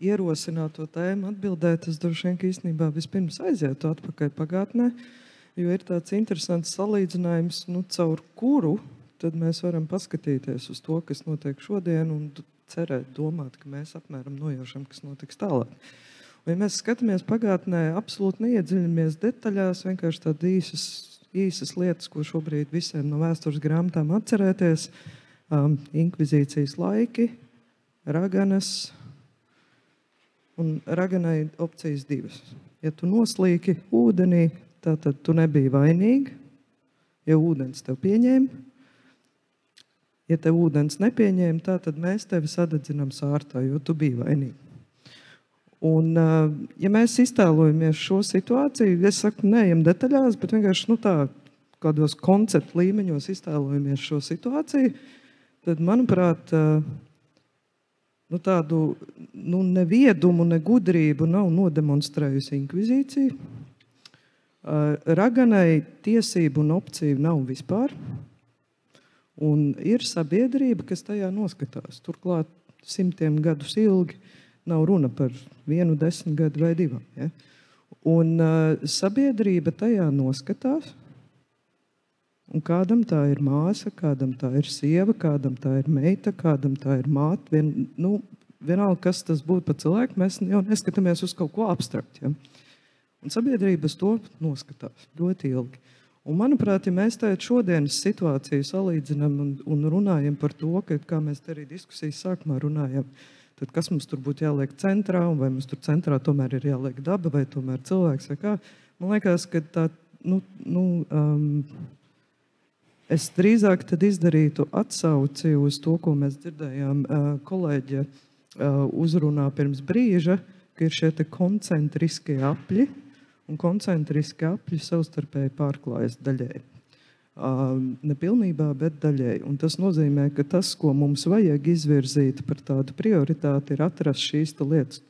ierosināto tēmu atbildēt, es droši vien, ka īstenībā vispirms aizietu atpakaļ pagātnē, jo ir tāds interesants salīdzinājums, caur kuru tad mēs varam paskatīties uz to, kas notiek šodien un cerēt, domāt, ka mēs apmēram nojaušam, kas notiks tālāk. Un, ja mēs skatāmies pagātnē, absolūti neiedziļinamies detaļās, vienkārši tādas īsas lietas, ko šobrīd visiem no vēstures grāmatām atcerēties. Inkvizīcijas laiki, raganas un raganai opcijas divas. Ja tu noslīki ūdenī, tad tu nebija vainīgi, ja ūdens tev pieņēma. Ja tev ūdens nepieņēma, tad mēs tevi sadedzinām sārtā, jo tu biji vainīgi. Un, ja mēs iztēlojamies šo situāciju, es saku, neejam detaļās, bet vienkārši kādos konceptu līmeņos iztēlojamies šo situāciju, tad, manuprāt, tādu neviedumu, ne gudrību nav nodemonstrējusi inkvizīcija. Raganai tiesību un opciju nav vispār. Un ir sabiedrība, kas tajā noskatās. Turklāt 100 gadus ilgi nav runa par 1, 10 gadu vai 2. Ja? Un sabiedrība tajā noskatās. Un kādam tā ir māsa, kādam tā ir sieva, kādam tā ir meita, kādam tā ir māte. Vienalga, kas tas būtu par cilvēku, mēs jau neskatāmies uz kaut ko abstrakt. Ja? Un sabiedrības to noskatās ļoti ilgi. Un, manuprāt, ja mēs tagad šodienas situāciju salīdzinām un runājam par to, ka, kā mēs te arī diskusijas sākumā runājam, tad kas mums tur būtu jāliek centrā, un vai mums tur centrā tomēr ir jāliek daba, vai tomēr cilvēks, vai kā. Man liekas, ka tā, es drīzāk tad izdarītu atsauci uz to, ko mēs dzirdējām kolēģa uzrunā pirms brīža, ka ir šie te koncentriskie apļi, un koncentriskie apļi savstarpēji pārklājas daļēji. Ne pilnībā, bet daļēji. Un tas nozīmē, ka tas, ko mums vajag izvirzīt par tādu prioritāti, ir atrast šīs lietas,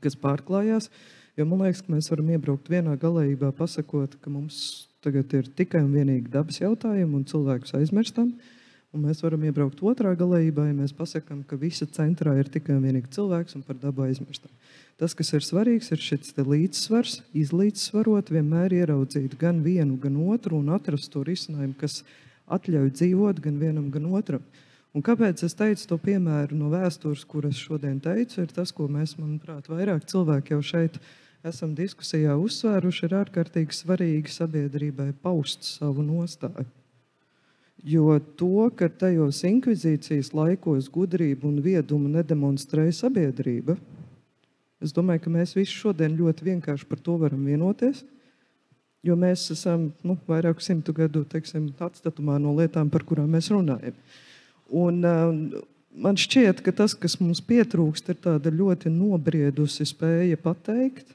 kas pārklājās. Jo man liekas, ka mēs varam iebraukt vienā galējībā, pasakot, ka mums tagad ir tikai un vienīgi dabas jautājumi un cilvēkus aizmirstam. Un mēs varam iebraukt otrā galējībā, ja mēs pasakām, ka visa centrā ir tikai un vienīgi cilvēks un par dabu aizmirstam. Tas, kas ir svarīgs, ir šis līdzsvars, izlīdzsvarot, vienmēr ieraudzīt gan vienu, gan otru un atrast to risinājumu, kas atļauj dzīvot gan vienam, gan otram. Un kāpēc es teicu to piemēru no vēstures, kuras šodien teicu, ir tas, ko mēs, manuprāt, vairāk cilvēki jau šeit esam diskusijā uzsvēruši, ir ārkārtīgi svarīgi sabiedrībai paust savu nostāju. Jo to, ka tajos inkvizīcijas laikos gudrību un viedumu nedemonstrēja sabiedrība, es domāju, ka mēs visi šodien ļoti vienkārši par to varam vienoties, jo mēs esam vairāku 100 gadu, atstatumā no lietām, par kurām mēs runājam. Un man šķiet, ka tas, kas mums pietrūkst, ir tāda ļoti nobriedusi spēja pateikt,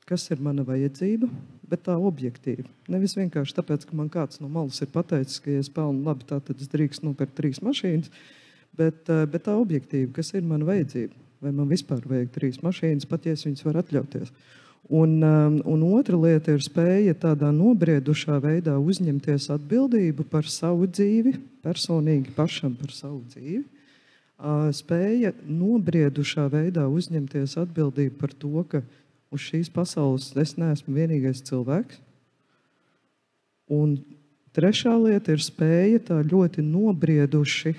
kas ir mana vajadzība, bet tā objektīvi. Nevis vienkārši tāpēc, ka man kāds no malas ir pateicis, ka ja es pelnu labi, tad es drīkst nopirkt 3 mašīnas, bet tā objektīvi, kas ir mana vajadzība. Vai man vispār vajag 3 mašīnas, pat ja es viņas var atļauties. Un otra lieta ir spēja tādā nobriedušā veidā uzņemties atbildību par savu dzīvi, personīgi pašam par savu dzīvi. Spēja nobriedušā veidā uzņemties atbildību par to, ka uz šīs pasaules es neesmu vienīgais cilvēks. Un trešā lieta ir spēja tā ļoti nobrieduši,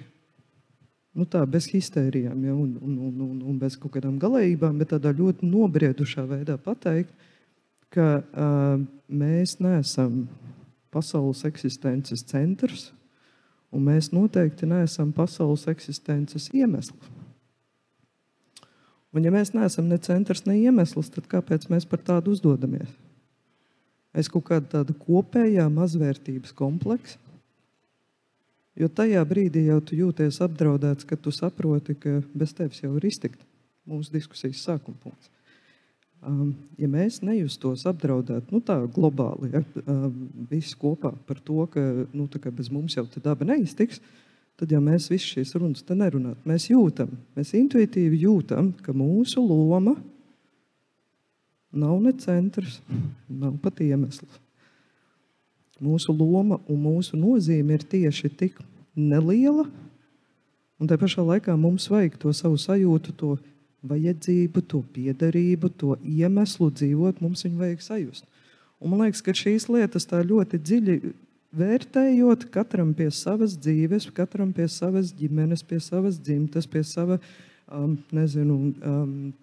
tā bez histērijām, ja, un bez kaut kādām galējībām, bet tādā ļoti nobriedušā veidā pateikt, ka mēs neesam pasaules eksistences centrs, un mēs noteikti neesam pasaules eksistences iemesls. Un ja mēs neesam ne centrs, ne iemesls, tad kāpēc mēs par tādu uzdodamies? Es kaut kāda tāda kopējā mazvērtības kompleksa, jo tajā brīdī jau tu jūties apdraudēts, ka tu saproti, ka bez tevis jau ir iztikt mūsu diskusijas sākuma punkts. Ja mēs nejustos apdraudēt, tā globāli, ja, visi kopā par to, ka bez mums jau te daba neiztiks, tad jau mēs visu šīs runas te nerunāt. Mēs jūtam, mēs intuitīvi jūtam, ka mūsu loma nav ne centrs, nav pat iemesls. Mūsu loma un mūsu nozīme ir tieši tik neliela, un tā pašā laikā mums vajag to savu sajūtu, to vajadzību, to piederību, to iemeslu dzīvot, mums viņu vajag sajust. Un man liekas, ka šīs lietas tā ļoti dziļi vērtējot, katram pie savas dzīves, katram pie savas ģimenes, pie savas dzimtes, pie sava,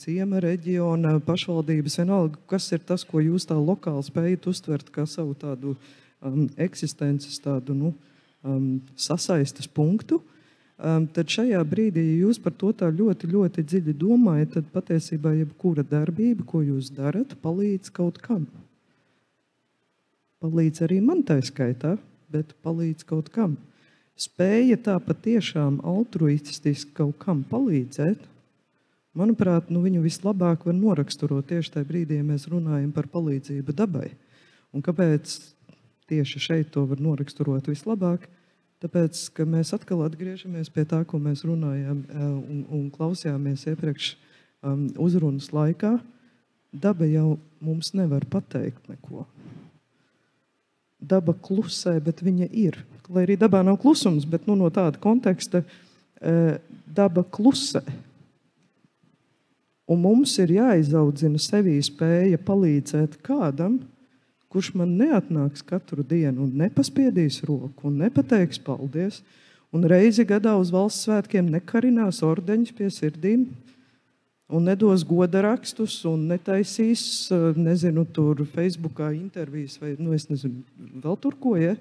ciema, reģiona, pašvaldības, vienalga, kas ir tas, ko jūs tā lokāli spējat uztvert kā savu tādu eksistences, tādu, sasaistes punktu, tad šajā brīdī, ja jūs par to tā ļoti, ļoti dziļi domājat, tad patiesībā jebkura darbība, ko jūs darat, palīdz kaut kam. Palīdz arī man tā skaitā, bet palīdz kaut kam. Spēja tā patiešām altruistiski kaut kam palīdzēt, manuprāt, viņu vislabāk var noraksturot tieši tajā brīdī, ja mēs runājam par palīdzību dabai. Un kāpēc tieši šeit to var noraksturot vislabāk? Tāpēc, ka mēs atkal atgriežamies pie tā, ko mēs runājām un klausījāmies iepriekš uzrunas laikā. Daba jau mums nevar pateikt neko. Daba klusē, bet viņa ir. Lai arī dabā nav klusums, bet no tāda konteksta daba klusē. Un mums ir jāizaudzina sevī spēja palīdzēt kādam, kurš man neatnāks katru dienu un nepaspiedīs roku un nepateiks paldies, un reizi gadā uz valsts svētkiem nekarinās ordeņus pie sirdīm, un nedos goda rakstus, un netaisīs, nezinu, tur Facebookā intervijas vai, es nezinu, vēl tur ko, ja?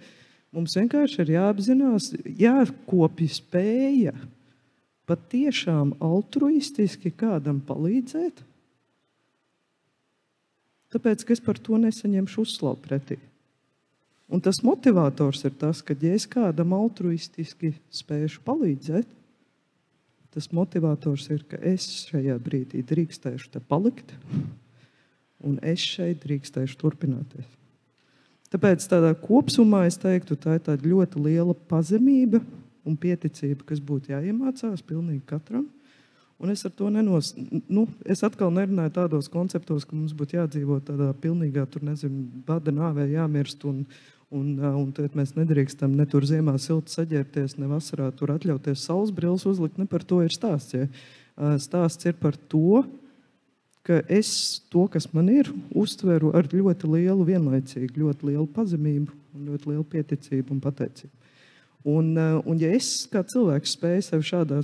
Mums vienkārši ir jāapzinās, jākopja spēja patiešām altruistiski kādam palīdzēt, tāpēc, ka es par to nesaņemšu uzslavu pretī. Un tas motivators ir tas, ka, ja es kādam altruistiski spēšu palīdzēt, tas motivators ir, ka es šajā brīdī drīkstēšu te palikt, un es šeit drīkstēšu turpināties. Tāpēc tādā kopsumā es teiktu, tā ir tāda ļoti liela pazemība un pieticība, kas būtu jāiemācās pilnīgi katram. Un es ar to es atkal nerunāju tādos konceptos, ka mums būtu jādzīvot tādā pilnīgā, tur nezinu, bada nāvē jāmirst un tad mēs nedrīkstam ne tur ziemā silti saģērbties, ne vasarā tur atļauties saules brilles uzlikt, ne par to ir stāsts. Ja? Stāsts ir par to, ka es to, kas man ir, uztveru ar ļoti lielu vienlaicīgi, ļoti lielu pazemību un ļoti lielu pieticību un pateicību. Un ja es kā cilvēks spēju sev šādā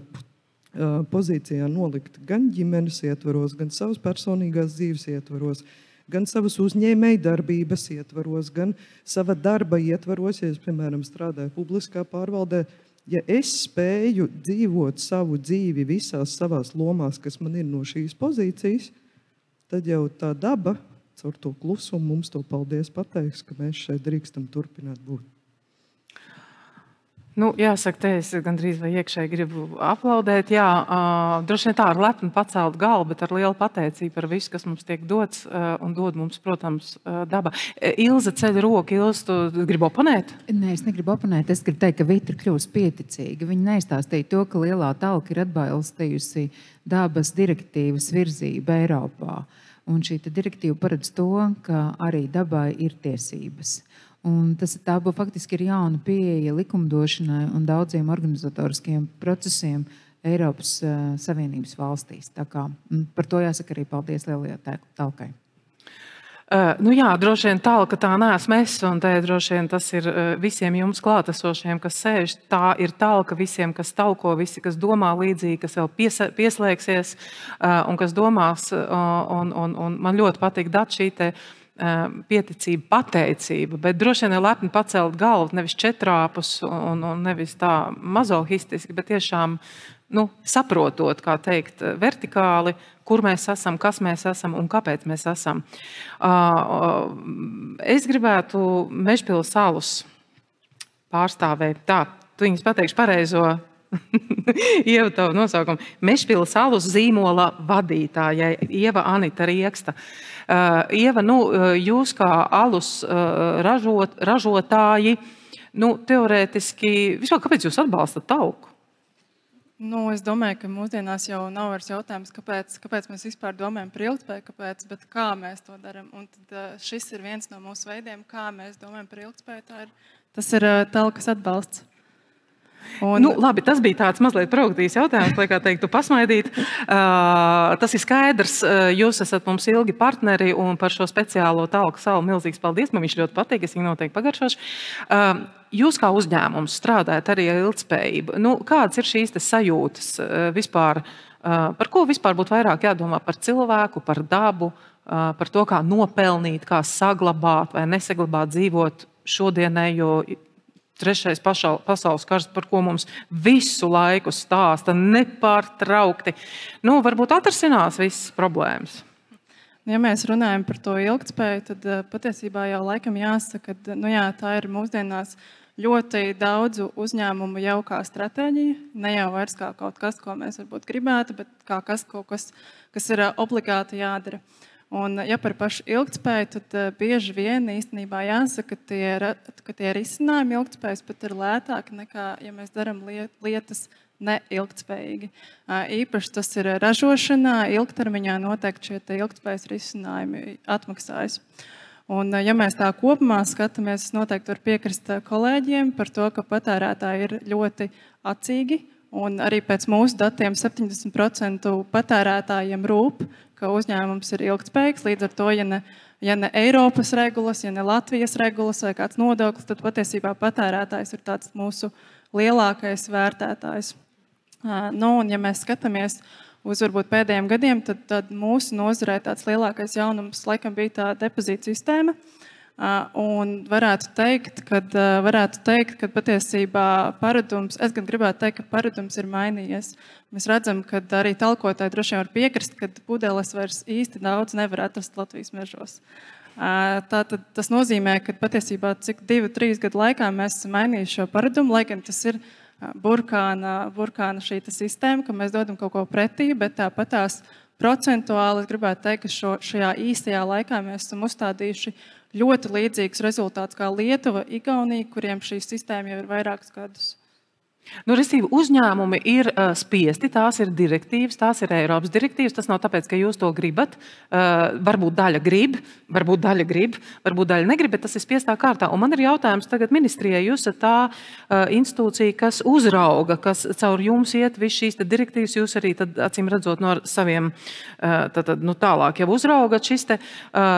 pozīcijā nolikt gan ģimenes ietvaros, gan savas personīgās dzīves ietvaros, gan savas uzņēmēju darbības ietvaros, gan sava darba ietvaros, ja es, piemēram, strādāju publiskā pārvaldē, ja es spēju dzīvot savu dzīvi visās savās lomās, kas man ir no šīs pozīcijas, tad jau tā daba, caur to klusumu mums to paldies pateiks, ka mēs šeit drīkstam turpināt būt. Jāsaka, te es gandrīz vai iekšēji gribu aplaudēt. Jā, droši vien tā ar lepnu pacelt galvu, bet ar lielu pateicību par visu, kas mums tiek dots un dod mums, protams, daba. Ilze ceļ roku. Ilze, tu gribi oponēt? Nē, es negribu oponēt. Es gribu teikt, ka Vita ir kļuvusi pieticīga. Viņa neizstāstīja to, ka Lielā Talka ir atbalstījusi dabas direktīvas virzību Eiropā. Un šī direktīva paredz to, ka arī dabai ir tiesības. Un tā faktiski ir jauna pieeja likumdošanai un daudziem organizatoriskiem procesiem Eiropas Savienības valstīs. Tā kā par to jāsaka arī paldies Lielajai Talkai. Jā, droši vien Talka tā neesmu es, un te droši vien tas ir visiem jums klātesošiem, kas sēž. Tā ir Talka visiem, kas talko, visi, kas domā līdzīgi, kas vēl pieslēgsies un kas domās. Un man ļoti patīk dat šī te pieticība, pateicība, bet droši vien ir lepni pacelt galvu, nevis četrāpus un nevis tā mazohistiski, bet tiešām saprotot, kā teikt, vertikāli, kur mēs esam, kas mēs esam un kāpēc mēs esam. Es gribētu Mežpils salus pārstāvēt. Tā, tu viņas pateikšu pareizo Ieva tavu nosaukumu. Mežpils salus zīmola vadītājai Ieva Anita Rieksta. Ieva, jūs kā alus ražotāji, teorētiski, vispār kāpēc jūs atbalstat Talku? Es domāju, ka mūsdienās jau nav vairs jautājums, kāpēc mēs vispār domājam par ilgtspēju, bet kā mēs to darām. Un tad šis ir viens no mūsu veidiem, kā mēs domājam par ilgtspēju. Tas ir Talkas atbalsts. Labi, tas bija tāds mazliet provokatīvs jautājums, lai kā teiktu pasmaidīt. Tas ir skaidrs, jūs esat mums ilgi partneri un par šo speciālo Talkas salu milzīgs paldies. Man viņš ļoti patīk, es viņu noteikti pagaršošu. Jūs kā uzņēmums strādājat arī ar ilgtspējību. Kādas ir šīs sajūtas vispār? Par ko vispār būtu vairāk jādomā? Par cilvēku, par dabu, par to, kā nopelnīt, kā saglabāt vai nesaglabāt dzīvot šodienējo trešais pasaules karš, par ko mums visu laiku stāsta nepārtraukti. Varbūt atrasinās visas problēmas. Ja mēs runājam par to ilgtspēju, tad patiesībā jau laikam jāsaka, ka tā ir mūsdienās ļoti daudzu uzņēmumu jau kā stratēģija. Ne jau vairs kā kaut kas, ko mēs varbūt gribētu, bet kā kaut kas, kas ir obligāti jādara. Un, ja par pašu ilgtspēju, tad bieži vien īstenībā jāsaka, ka tie risinājumi ilgtspējas pat ir lētāki nekā, ja mēs darām lietas neilgtspējīgi. Īpaši tas ir ražošanā, ilgtermiņā noteikti šie ilgtspējas risinājumi atmaksājas. Un, ja mēs tā kopumā skatāmies, es noteikti varu piekrist kolēģiem par to, ka patērētāji ir ļoti atsīgi. Un arī pēc mūsu datiem 70% patērētājiem rūp, ka uzņēmums ir ilgtspējīgs. Līdz ar to, ja ne Eiropas regulas, ja ne Latvijas regulas vai kāds nodoklis, tad patiesībā patērētājs ir tāds mūsu lielākais vērtētājs. Un ja mēs skatāmies uz varbūt pēdējiem gadiem, tad mūsu nozarē tāds lielākais jaunums laikam bija tā depozīta sistēma. Un varētu teikt, ka patiesībā paradums, es gan gribētu teikt, ka paradums ir mainījies. Mēs redzam, ka arī talkotāji droši vien var piekrist, ka pudeles vairs īsti daudz nevar atrast Latvijas mežos. Tātad tas nozīmē, ka patiesībā cik 2-3 gadu laikā mēs esam mainījuši šo paradumu, lai gan tas ir burkāna šī sistēma, ka mēs dodam kaut ko pretī, bet tāpatās procentuāli es gribētu teikt, ka šajā īstajā laikā mēs esam uzstādījuši ļoti līdzīgs rezultāts kā Lietuva, Igaunija, kuriem šī sistēma jau ir vairākus gadus. Restīvi, uzņēmumi ir spiesti, tās ir direktīvas, tās ir Eiropas direktīvas. Tas nav tāpēc, ka jūs to gribat. Varbūt daļa grib, varbūt daļa negrib, bet tas ir spiestā kārtā. Un man ir jautājums tagad ministrijai. Jūs esat tā institūcija, kas uzrauga, kas caur jums iet visu šīs direktīvas. Jūs arī, tad, acīm redzot, no saviem tālāk jau uzraugat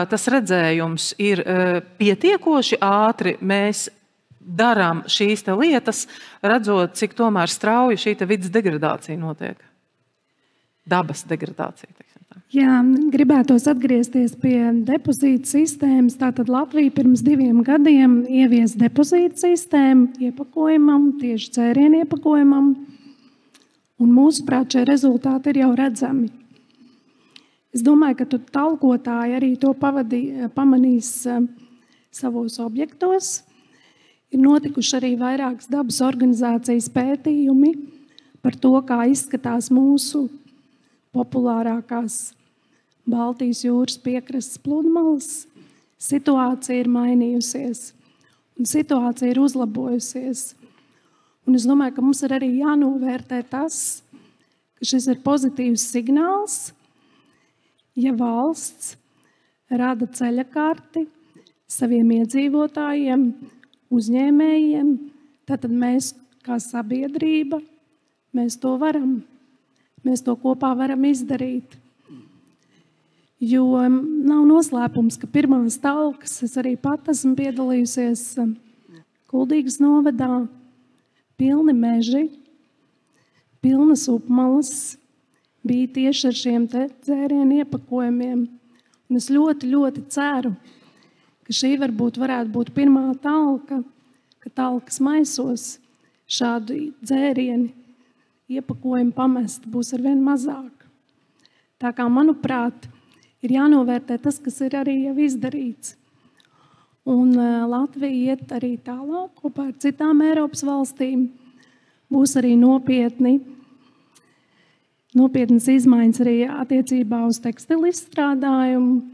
tas redzējums ir pietiekoši ātri. Mēs darām šīs lietas, redzot, cik tomēr strauji šī vidas degradācija notiek. Dabas degradācija, teiksim tā. Jā, gribētos atgriezties pie depozīta sistēmas. Tātad Latvija pirms 2 gadiem ievies depozīta sistēmu iepakojumam, tieši dzērienu iepakojumam, un mūsuprāt šie rezultāti ir jau redzami. Es domāju, ka tu talkotāji arī to pamanīs savos objektos. Ir notikuši arī vairākas dabas organizācijas pētījumi par to, kā izskatās mūsu populārākās Baltijas jūras piekrastes pludmales. Situācija ir mainījusies, un situācija ir uzlabojusies. Un es domāju, ka mums ir arī jānovērtē tas, ka šis ir pozitīvs signāls, ja valsts rada ceļakarti saviem iedzīvotājiem, uzņēmējiem, tad mēs kā sabiedrība, mēs to varam. Mēs to kopā varam izdarīt. Jo nav noslēpums, ka pirmās talkas, es arī pat esmu piedalījusies Kuldīgas novadā, pilni meži, pilnas upmalas, bija tieši ar šiem dzērienu iepakojumiem. Un es ļoti, ļoti ceru, ka šī varētu būt pirmā talka, ka talkas maisos šādu dzērienu iepakojumu pamest būs arvien mazāk. Tā kā, manuprāt, ir jānovērtē tas, kas ir arī jau izdarīts. Un Latvija iet arī tālāk, kopā ar citām Eiropas valstīm. Būs arī nopietnas izmaiņas arī attiecībā uz tekstilu izstrādājumu,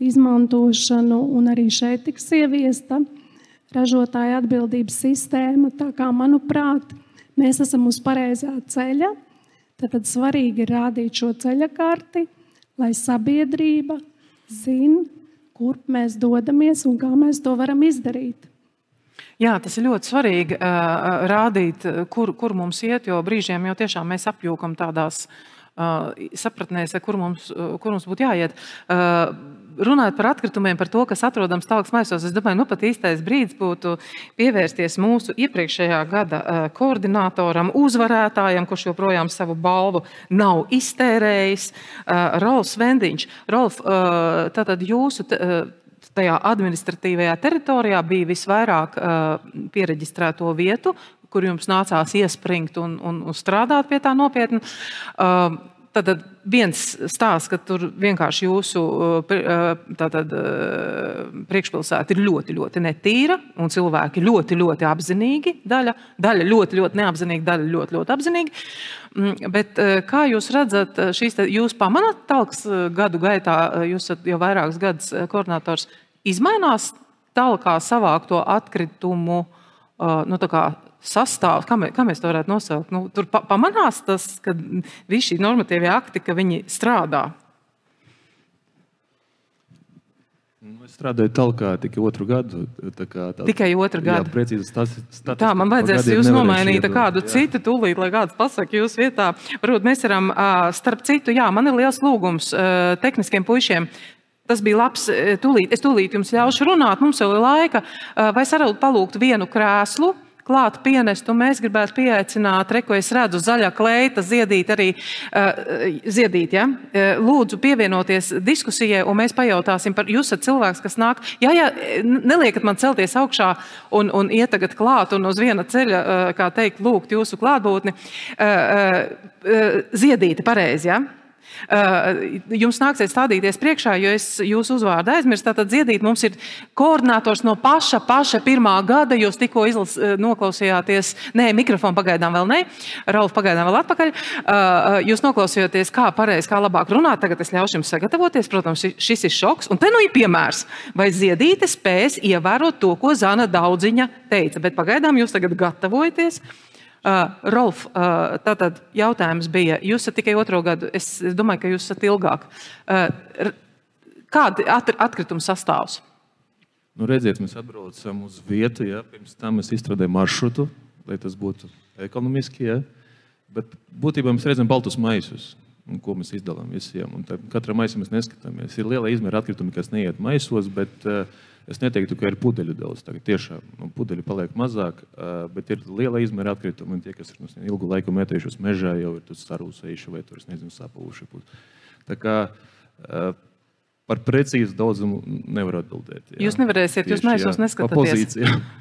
izmantošanu, un arī šeit tiks ieviesta ražotāja atbildības sistēma. Tā kā, manuprāt, mēs esam uz pareizā ceļa, tad svarīgi ir rādīt šo ceļakarti, lai sabiedrība zina, kur mēs dodamies un kā mēs to varam izdarīt. Jā, tas ir ļoti svarīgi rādīt, kur mums iet, jo brīžiem jau tiešām mēs apjūkam tādās sapratnēs, kur mums būtu jāiet. Runājot par atkritumiem, par to, kas atrodams talkas maisos, es domāju, pat īstais brīdis būtu pievērsties mūsu iepriekšējā gada koordinātoram, uzvarētājam, kurš joprojām savu balvu nav iztērējis, Rolfs Vendiņš. Rolf, tātad jūsu tajā administratīvajā teritorijā bija visvairāk piereģistrēto vietu, kur jums nācās iespringt un strādāt pie tā nopietni. Tad viens stāsts, ka tur vienkārši jūsu priekšpilsēta ir ļoti, ļoti netīra un cilvēki ļoti, ļoti apzinīgi. Daļa ļoti, ļoti neapzinīgi, daļa ļoti, ļoti apzinīgi. Bet kā jūs redzat, jūs pamanat talkas gadu gaitā, jūs esat jau vairākus gadus koordinators, izmainās talkā savākto atkritumu, sastāvs, kā mēs to varētu nosaukt? Tur pamanās tas, ka visi šī normatīvie akti, ka viņi strādā? Es strādāju talkā tikai 2 gadu. Tikai 2 gadu? Jā, precīzi statistiku. Tā, man vajadzēs jūs nomainīt kādu citu tūlīt, lai kāds pasaka jūsu vietā. Varbūt mēs varam, starp citu, jā, man ir liels lūgums tehniskiem puišiem. Tas bija labs, es tūlīt jums ļaušu runāt, mums vēl ir laika. Vai es varu palūgt vienu krēslu, klāt pienest, un mēs gribētu pieaicināt, ko es redzu, zaļā kleita, Ziedīt arī, Ziedīt, ja? Lūdzu pievienoties diskusijai, un mēs pajautāsim par, jūs esat cilvēks, kas nāk, jā, neliekat man celties augšā un iet tagad klāt, un uz viena ceļa, kā teikt, lūgt jūsu klātbūtni. Ziedīti, pareizi, ja? Jums nāksies stādīties priekšā, jo es jūsu uzvārdu aizmirstu. Tātad Ziedīt mums ir koordinators no paša pirmā gada. Jūs tikko noklausījāties, mikrofonu pagaidām vēl ne, Rolf pagaidām vēl atpakaļ. Jūs noklausījāties, kā pareizi, kā labāk runāt. Tagad es ļaušu jums sagatavoties. Protams, šis ir šoks. Un te nu ir piemērs. Vai Ziedīte spēs ievērot to, ko Zana Daudziņa teica? Bet pagaidām jūs tagad gatavojaties. Rolf, tātad jautājums bija, jūs esat tikai 2. gadu, es domāju, ka jūs esat ilgāk. Kāda atkrituma sastāvs? Nu, redziet, mēs atbraucam uz vietu, ja? Pirms tam mēs izstrādājam maršrutu, lai tas būtu ekonomiski, ja? Bet būtībā mēs redzam baltus maisus, ko mēs izdalām visiem. Un katra maisa mēs neskatāmies. Ir liela izmēra atkritumi, kas neiet maisos, bet es neteiktu, ka ir pudeļu daudz. Tagad tiešām pudeļu paliek mazāk, bet ir liela izmēra atkritumi. Un tie, kas ir ilgu laiku metējuši uz mežā, jau ir sarūsējuši vai tur, sapūši. Tā kā par precīzu daudzumu nevar atbildēt. Jā. Jūs nevarēsiet, jūs maisos neskatāties.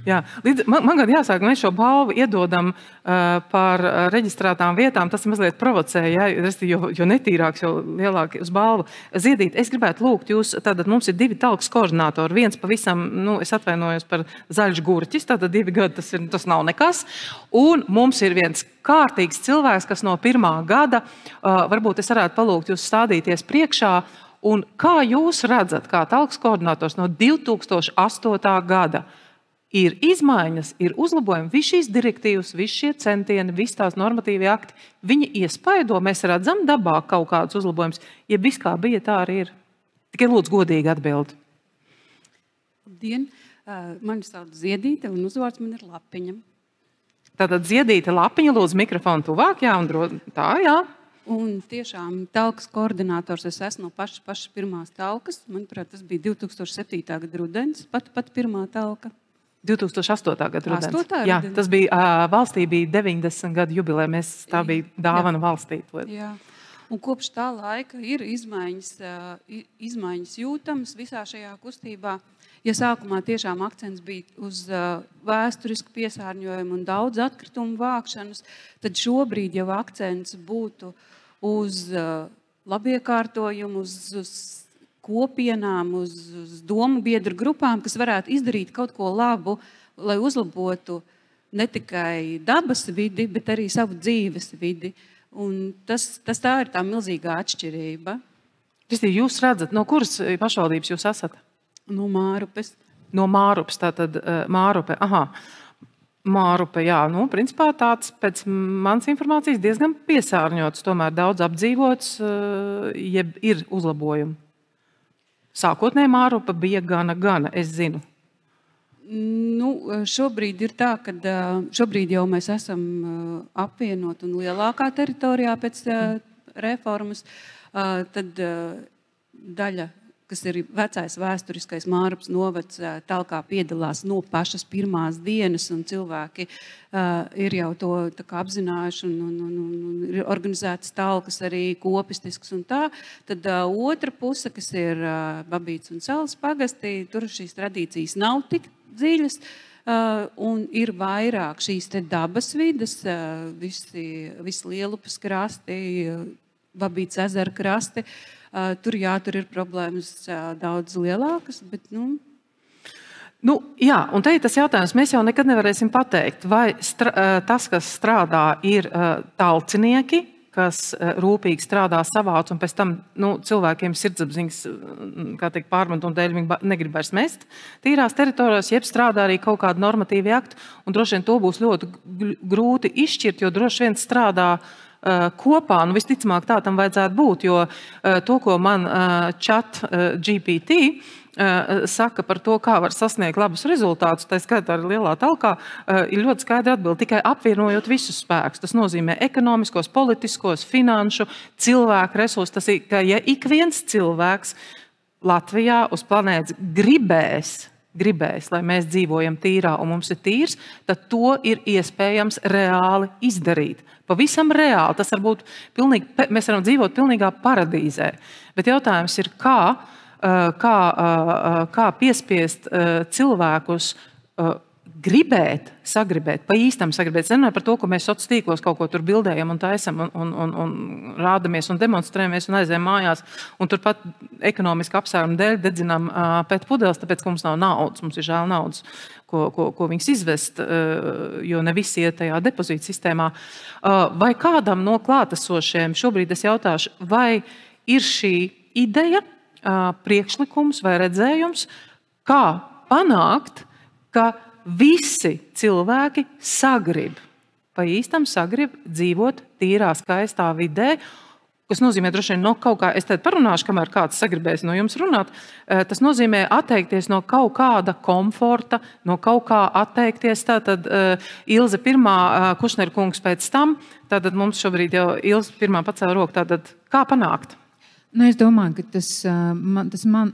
Jā. Man gan jāsāk, mēs šo balvu iedodam par reģistrētām vietām. Tas mazliet provocē, jo netīrāks, jo lielāk uz balvu. Ziedīt, es gribētu lūgt jūs, tātad mums ir 2 talkas koordinātori. Viens pavisam, es atvainojos par zaļš gurķis, tātad 2 gadi tas nav nekas. Un mums ir viens kārtīgs cilvēks, kas no 1. gada, varbūt es varētu palūgt jūs stādīties priekšā. Un kā jūs redzat, kā talkas koordinators no 2008. gada, ir izmaiņas, ir uzlabojumi, visi šīs direktīvas, visi šie centieni, visi tās normatīvi akti, viņi iespaido, mēs redzam dabā kaut kādus uzlabojumus, ja viss kā bija, tā arī ir. Tikai lūdzu godīgi atbildi. Labdien, mani sauc Ziedīte un uzvārds man ir Lapiņa. Tātad Ziedīte Lapiņa, lūdzu mikrofonu tuvāk, jā, un tā, jā. Un tiešām talkas koordinators es esmu no pašas pirmās talkas. Manuprāt, tas bija 2007. gada rudens, pat pirmā talka. 2008. gada rudens. 8. Jā, tas bija, valstī bija 90 gadu jubilē, tā bija dāvana valstī. Jā. Un kopš tā laika ir izmaiņas jūtamas visā šajā kustībā. Ja sākumā tiešām akcents bija uz vēsturisku piesārņojumu un daudz atkritumu vākšanas, tad šobrīd jau akcents būtu uz labiekārtojumu, uz kopienām, uz domu biedru grupām, kas varētu izdarīt kaut ko labu, lai uzlabotu ne tikai dabas vidi, bet arī savu dzīves vidi. Un tas tā ir tā milzīgā atšķirība. Kristīna, jūs redzat, no kuras pašvaldības jūs esat? No Mārupes. No Mārupes, tātad Mārupe. Aha. Mārupe, jā, principā tāds pēc manas informācijas diezgan piesārņots, tomēr daudz apdzīvots, jeb ir uzlabojumi. Sākotnēji Mārupe bija gana, es zinu. Šobrīd ir tā, ka šobrīd jau mēs esam apvienot un lielākā teritorijā pēc reformas, tad daļa, kas ir vecais vēsturiskais Mārupes novads, talkā piedalās no pašas pirmās dienas, un cilvēki ir jau to apzinājuši un ir organizētas talkas arī kopistiskas un tā. Tad otra puse, kas ir Babīts un Salas pagastī, tur šīs tradīcijas nav tik dziļas, un ir vairāk šīs te dabas vides, visi Lielupas krasti, Babīts ezera krasti. Tur ir problēmas daudz lielākas, bet, jā, un te ir tas jautājums, mēs jau nekad nevarēsim pateikt, vai tas, kas strādā, ir talcinieki, kas rūpīgi strādā, savāc, un pēc tam cilvēkiem sirdsapziņas, kā teikt, pārmetumu dēļ viņi negrib vairs mest tīrās teritorijās, jeb strādā arī kaut kādu normatīvu aktu, un droši vien to būs ļoti grūti izšķirt, jo droši vien strādā kopā, visticamāk tā tam vajadzētu būt, jo to, ko man chat GPT saka par to, kā var sasniegt labus rezultātus, tā skaitā arī lielā talkā, ir ļoti skaidra atbilde, tikai apvienojot visus spēkus. Tas nozīmē ekonomiskos, politiskos, finanšu, cilvēku resursus. Tas ir, ka ja ik viens cilvēks Latvijā uz planētas gribēs gribēs, lai mēs dzīvojam tīrā un mums ir tīrs, tad to ir iespējams reāli izdarīt. Pavisam reāli. Tas var būt pilnīgi, mēs varam dzīvot pilnīgā paradīzē. Bet jautājums ir, kā piespiest cilvēkus gribēt, sagribēt, pa īstam sagribēt. Es runāju par to, ko mēs sociālos tīklos kaut ko tur bildējam un taisam un rādamies un demonstrējamies un aizējam mājās. Un turpat ekonomiski apsvērumu dēļ dedzinām pēc pudeles, tāpēc, ka mums nav naudas. Mums ir žēl naudas, ko viņas izvest, jo ne visi iet tajā depozīta sistēmā. Vai kādam no klātesošiem šobrīd es jautāšu, vai ir šī ideja, priekšlikums vai redzējums, kā panākt, ka visi cilvēki sagrib, pa īstam sagrib dzīvot tīrā, skaistā vidē, kas nozīmē droši vien no kaut kā, es tad parunāšu, kamēr kāds sagribēs no jums runāt, tas nozīmē atteikties no kaut kāda komforta, no kaut kā atteikties, tātad Ilze pirmā, Kušnera kungs pēc tam, tātad mums šobrīd jau Ilze pirmā pacēla roku, tātad kā panākt? Nu, es domāju, ka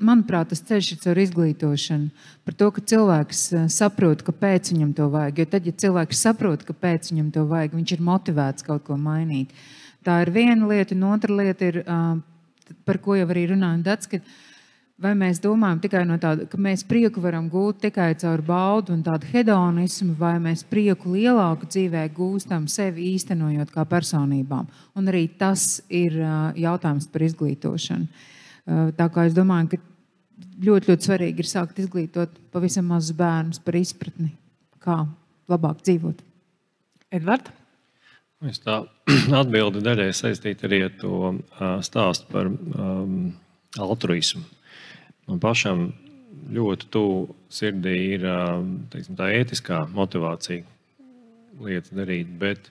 manuprāt, tas ceļš ir caur izglītošanu. Par to, ka cilvēks saprot, kāpēc viņam to vajag. Jo tad, ja cilvēks saprot, kāpēc viņam to vajag, viņš ir motivēts kaut ko mainīt. Tā ir viena lieta, un otra lieta ir, par ko jau arī runājam Dats, ka vai mēs domājam tikai no tāda, ka mēs prieku varam gūt tikai caur baudu un tādu hedonismu, vai mēs prieku lielāku dzīvē gūstam sevi īstenojot kā personībām. Un arī tas ir jautājums par izglītošanu. Tā kā es domāju, ka ļoti, ļoti svarīgi ir sākt izglītot pavisam mazus bērnus par izpratni, kā labāk dzīvot. Edvard? Es tā atbildi daļai saistīta arī ar to stāstu par altruismu. Man pašam ļoti tuvu sirdī ir teiksim, tā ētiskā motivācija lietas darīt, bet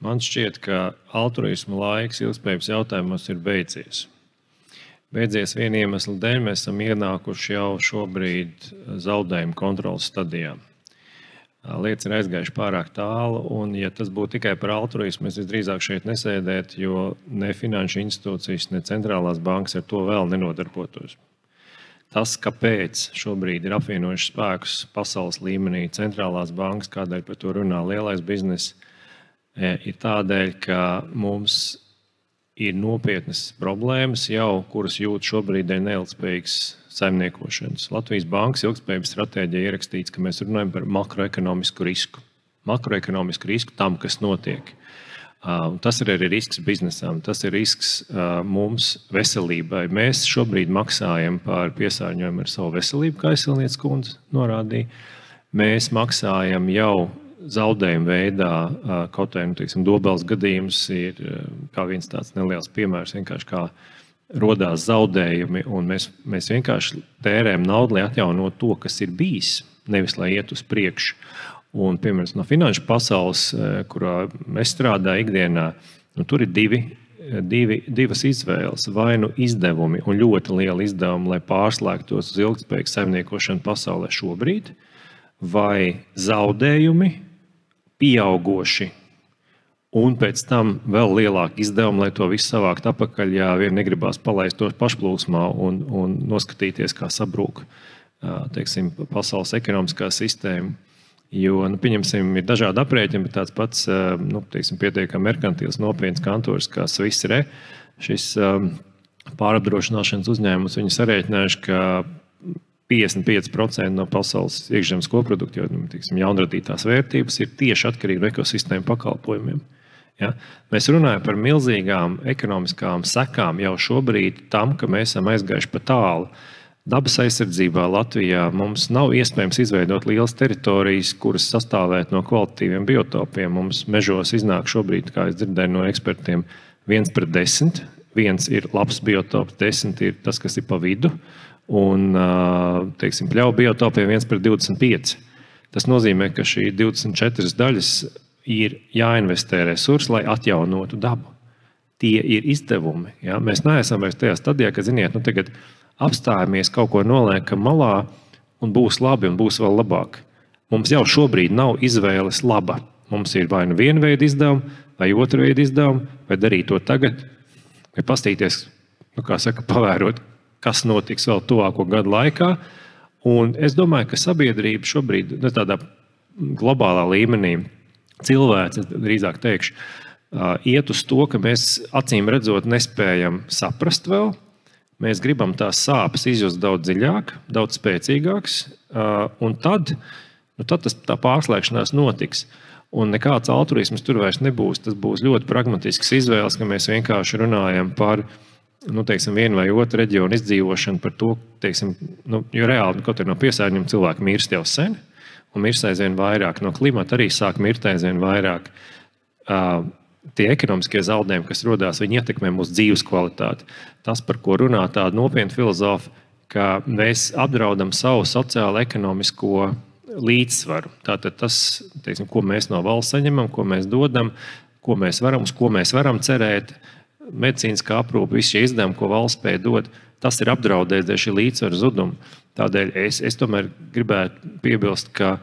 man šķiet, ka altruisma laiks ilgspējības jautājumos ir beidzies. Beidzies viena iemesla dēļ, mēs esam ienākuši jau šobrīd zaudējumu kontrolas stadijā. Lietas ir aizgājuši pārāk tālu, un ja tas būtu tikai par altruismu, mēs visdrīzāk šeit nesēdētu, jo ne finanšu institūcijas, ne centrālās bankas ar to vēl nenodarbotos. Tas, kāpēc šobrīd ir apvienojuši spēkus pasaules līmenī centrālās bankas, kādēļ par to runā lielais biznes, ir tādēļ, ka mums ir nopietnas problēmas jau, kuras jūt šobrīd dēļ neilgtspējīgas saimniekošanas. Latvijas bankas ilgtspējības stratēģija ierakstīts, ka mēs runājam par makroekonomisku risku. Makroekonomisku risku tam, kas notiek. Tas ir arī risks biznesām, tas ir risks mums veselībai. Mēs šobrīd maksājam par piesārņojumu ar savu veselību, kā Aizsilnieces kundze norādīja. Mēs maksājam jau zaudējumu veidā, kaut vai, teiksim, Dobeles gadījums ir kā viens tāds neliels piemērs, vienkārši kā rodās zaudējumi, un mēs vienkārši tērējam naudu, lai atjaunot to, kas ir bijis, nevis lai iet uz priekšu. Un, piemēram, no finanšu pasaules, kurā mēs strādājam ikdienā, tur ir divas izvēles. Vai nu izdevumi un ļoti lieli izdevumi, lai pārslēgtos uz ilgtspējīgu saimniekošanu pasaulē šobrīd, vai zaudējumi pieaugoši un pēc tam vēl lielāki izdevumi, lai to visu savākt apakaļ, ja vien negribās palaist to pašplūsmā un noskatīties, kā sabrūk, teiksim, pasaules ekonomiskā sistēma. Jo, pieņemsim, ir dažādi aprēķini, bet tāds pats, teiksim, pietiekami merkantīls nopietns kantors kā Swiss Re, šis pārapdrošināšanas uzņēmums, viņi sarēķinājuši, ka 55% no pasaules iekšzemes koprodukta, jo, teiksim, jaunradītās vērtības ir tieši atkarīgi no ekosistēmu pakalpojumiem. Ja? Mēs runājam par milzīgām ekonomiskām sekām jau šobrīd tam, ka mēs esam aizgājuši pa tālu. Dabas aizsardzībā Latvijā mums nav iespējams izveidot lielas teritorijas, kuras sastāvēt no kvalitatīviem biotopiem. Mums mežos iznāk šobrīd, kā es dzirdēju no ekspertiem, 1:10. 1 ir labs biotops, 10 ir tas, kas ir pa vidu. Un, teiksim, pļauju biotopiem 1:25. Tas nozīmē, ka šī 24 daļas ir jāinvestē resursi, lai atjaunotu dabu. Tie ir izdevumi. Ja? Mēs neesam vairs tajā stadijā, ka, ziniet, tagad apstājamies, kaut ko noliekam malā un būs labi un būs vēl labāk. Mums jau šobrīd nav izvēles laba. Mums ir vai nu viena veida izdevumi, vai otra veida izdevumi, vai darīt to tagad, vai pastīties, kā saka, pavērot, kas notiks vēl tuvāko gadu laikā, Un es domāju, ka sabiedrība šobrīd, tādā globālā līmenī, cilvēks, drīzāk teikšu, iet uz to, ka mēs acīm redzot nespējam saprast vēl. Mēs gribam tās sāpes izjust daudz dziļāk, daudz spēcīgāks, un tad tā pārslēgšanās notiks. Un nekāds altruisms tur vairs nebūs. Tas būs ļoti pragmatisks izvēles, ka mēs vienkārši runājam par vienu vai otru reģionu izdzīvošanu, par to, jo reāli kaut no piesārņojuma cilvēki mirst jau sen, un mirst aizvien vairāk. No klimata arī sāk mirt aizvien vairāk. Tie ekonomiskie zaudējumi, kas rodās, viņi ietekmē mūsu dzīves kvalitāti. Tas, par ko runā tāda nopietna filozofa, ka mēs apdraudam savu sociālo-ekonomisko līdzsvaru. Tātad tas, ko mēs no valsts saņemam, ko mēs dodam, uz ko mēs varam cerēt, medicīniskā aprūpe, visi šie izdevumi, ko valsts spēj dot, tas ir apdraudēts dēļ šī līdzsvaru zuduma. Tādēļ es tomēr gribētu piebilst, ka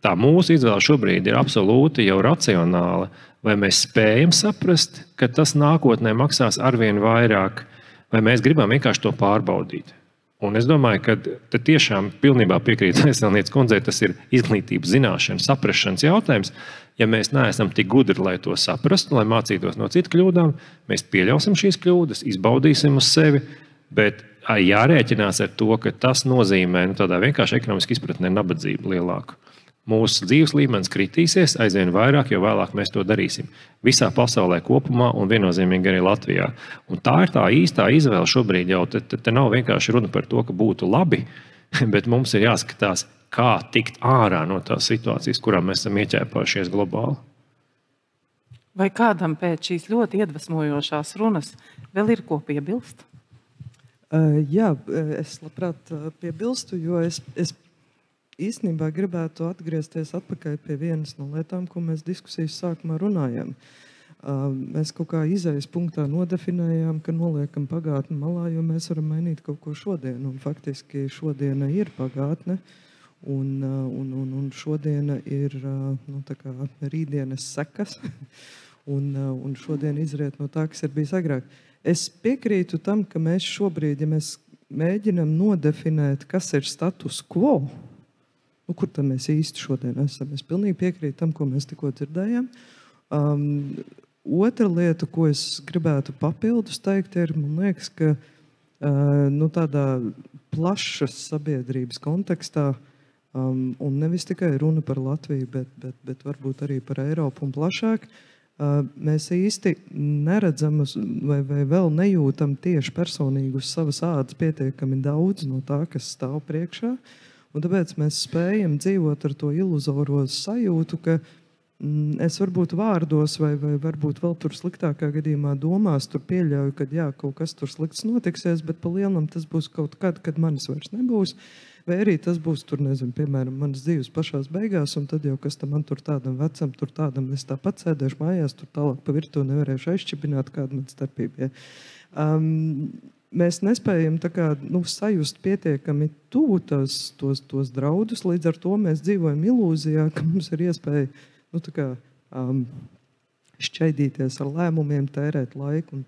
tā mūsu izvēle šobrīd ir absolūti jau racionāla. Vai mēs spējam saprast, ka tas nākotnē maksās arvien vairāk, vai mēs gribam vienkārši to pārbaudīt? Un es domāju, ka tiešām pilnībā piekrītu Veselnieces kundzei, tas ir izglītības, zināšana, saprašanas jautājums. Ja mēs neesam tik gudri, lai to saprastu, lai mācītos no citu kļūdām, mēs pieļausim šīs kļūdas, izbaudīsim uz sevi, bet jārēķinās ar to, ka tas nozīmē tādā vienkārši ekonomiski izpratnē nabadzību lielāku. Mūsu dzīves līmenis kritīsies aizvien vairāk, jo vēlāk mēs to darīsim. Visā pasaulē kopumā un viennozīmīgi arī Latvijā. Un tā ir tā īstā izvēle šobrīd jau. Te nav vienkārši runa par to, ka būtu labi, bet mums ir jāskatās, kā tikt ārā no tās situācijas, kurā mēs esam ieķēpājušies globāli. Vai kādam pēc šīs ļoti iedvesmojošās runas vēl ir ko piebilst? Jā, es labprāt piebilstu, jo es īstenībā gribētu atgriezties atpakaļ pie vienas no lietām, ko mēs diskusijas sākumā runājām. Mēs kaut kā izējas punktā nodefinējām, ka noliekam pagātni malā, jo mēs varam mainīt kaut ko šodien. Un faktiski šodiena ir pagātne, un šodiena ir rītdienas sekas, un šodien izriet no tā, kas ir bijis agrāk. Es piekrītu tam, ka mēs šobrīd, ja mēs mēģinam nodefinēt, kas ir status quo, kur tad mēs īsti šodien esam. Es pilnīgi piekrītu tam, ko mēs tikko dzirdējām. Otra lieta, ko es gribētu papildus teikt, ir, man liekas, ka tādā plašas sabiedrības kontekstā, un nevis tikai runa par Latviju, bet varbūt arī par Eiropu un plašāk, mēs īsti neredzam vai vēl nejūtam tieši personīgi uz savas ādas pietiekami daudz no tā, kas stāv priekšā. Un tāpēc mēs spējam dzīvot ar to iluzoro sajūtu, ka es varbūt vārdos vai varbūt vēl tur sliktākā gadījumā domās, tur pieļauju, ka jā, kaut kas tur slikts notiksies, bet pa lielam tas būs kaut kad manis vairs nebūs. Vai arī tas būs, tur nezinu, piemēram, manas dzīves pašās beigās, un tad jau kas tam man tur tādam vecam, tur tādam, es tāpat sēdēšu mājās, tur tālāk pa virtuvi nevarēšu aizšķibināt kādu man starpību. Ja. Mēs nespējam sajust pietiekami tuvu tos draudus, līdz ar to mēs dzīvojam ilūzijā, ka mums ir iespēja šķaidīties ar lēmumiem, tērēt laiku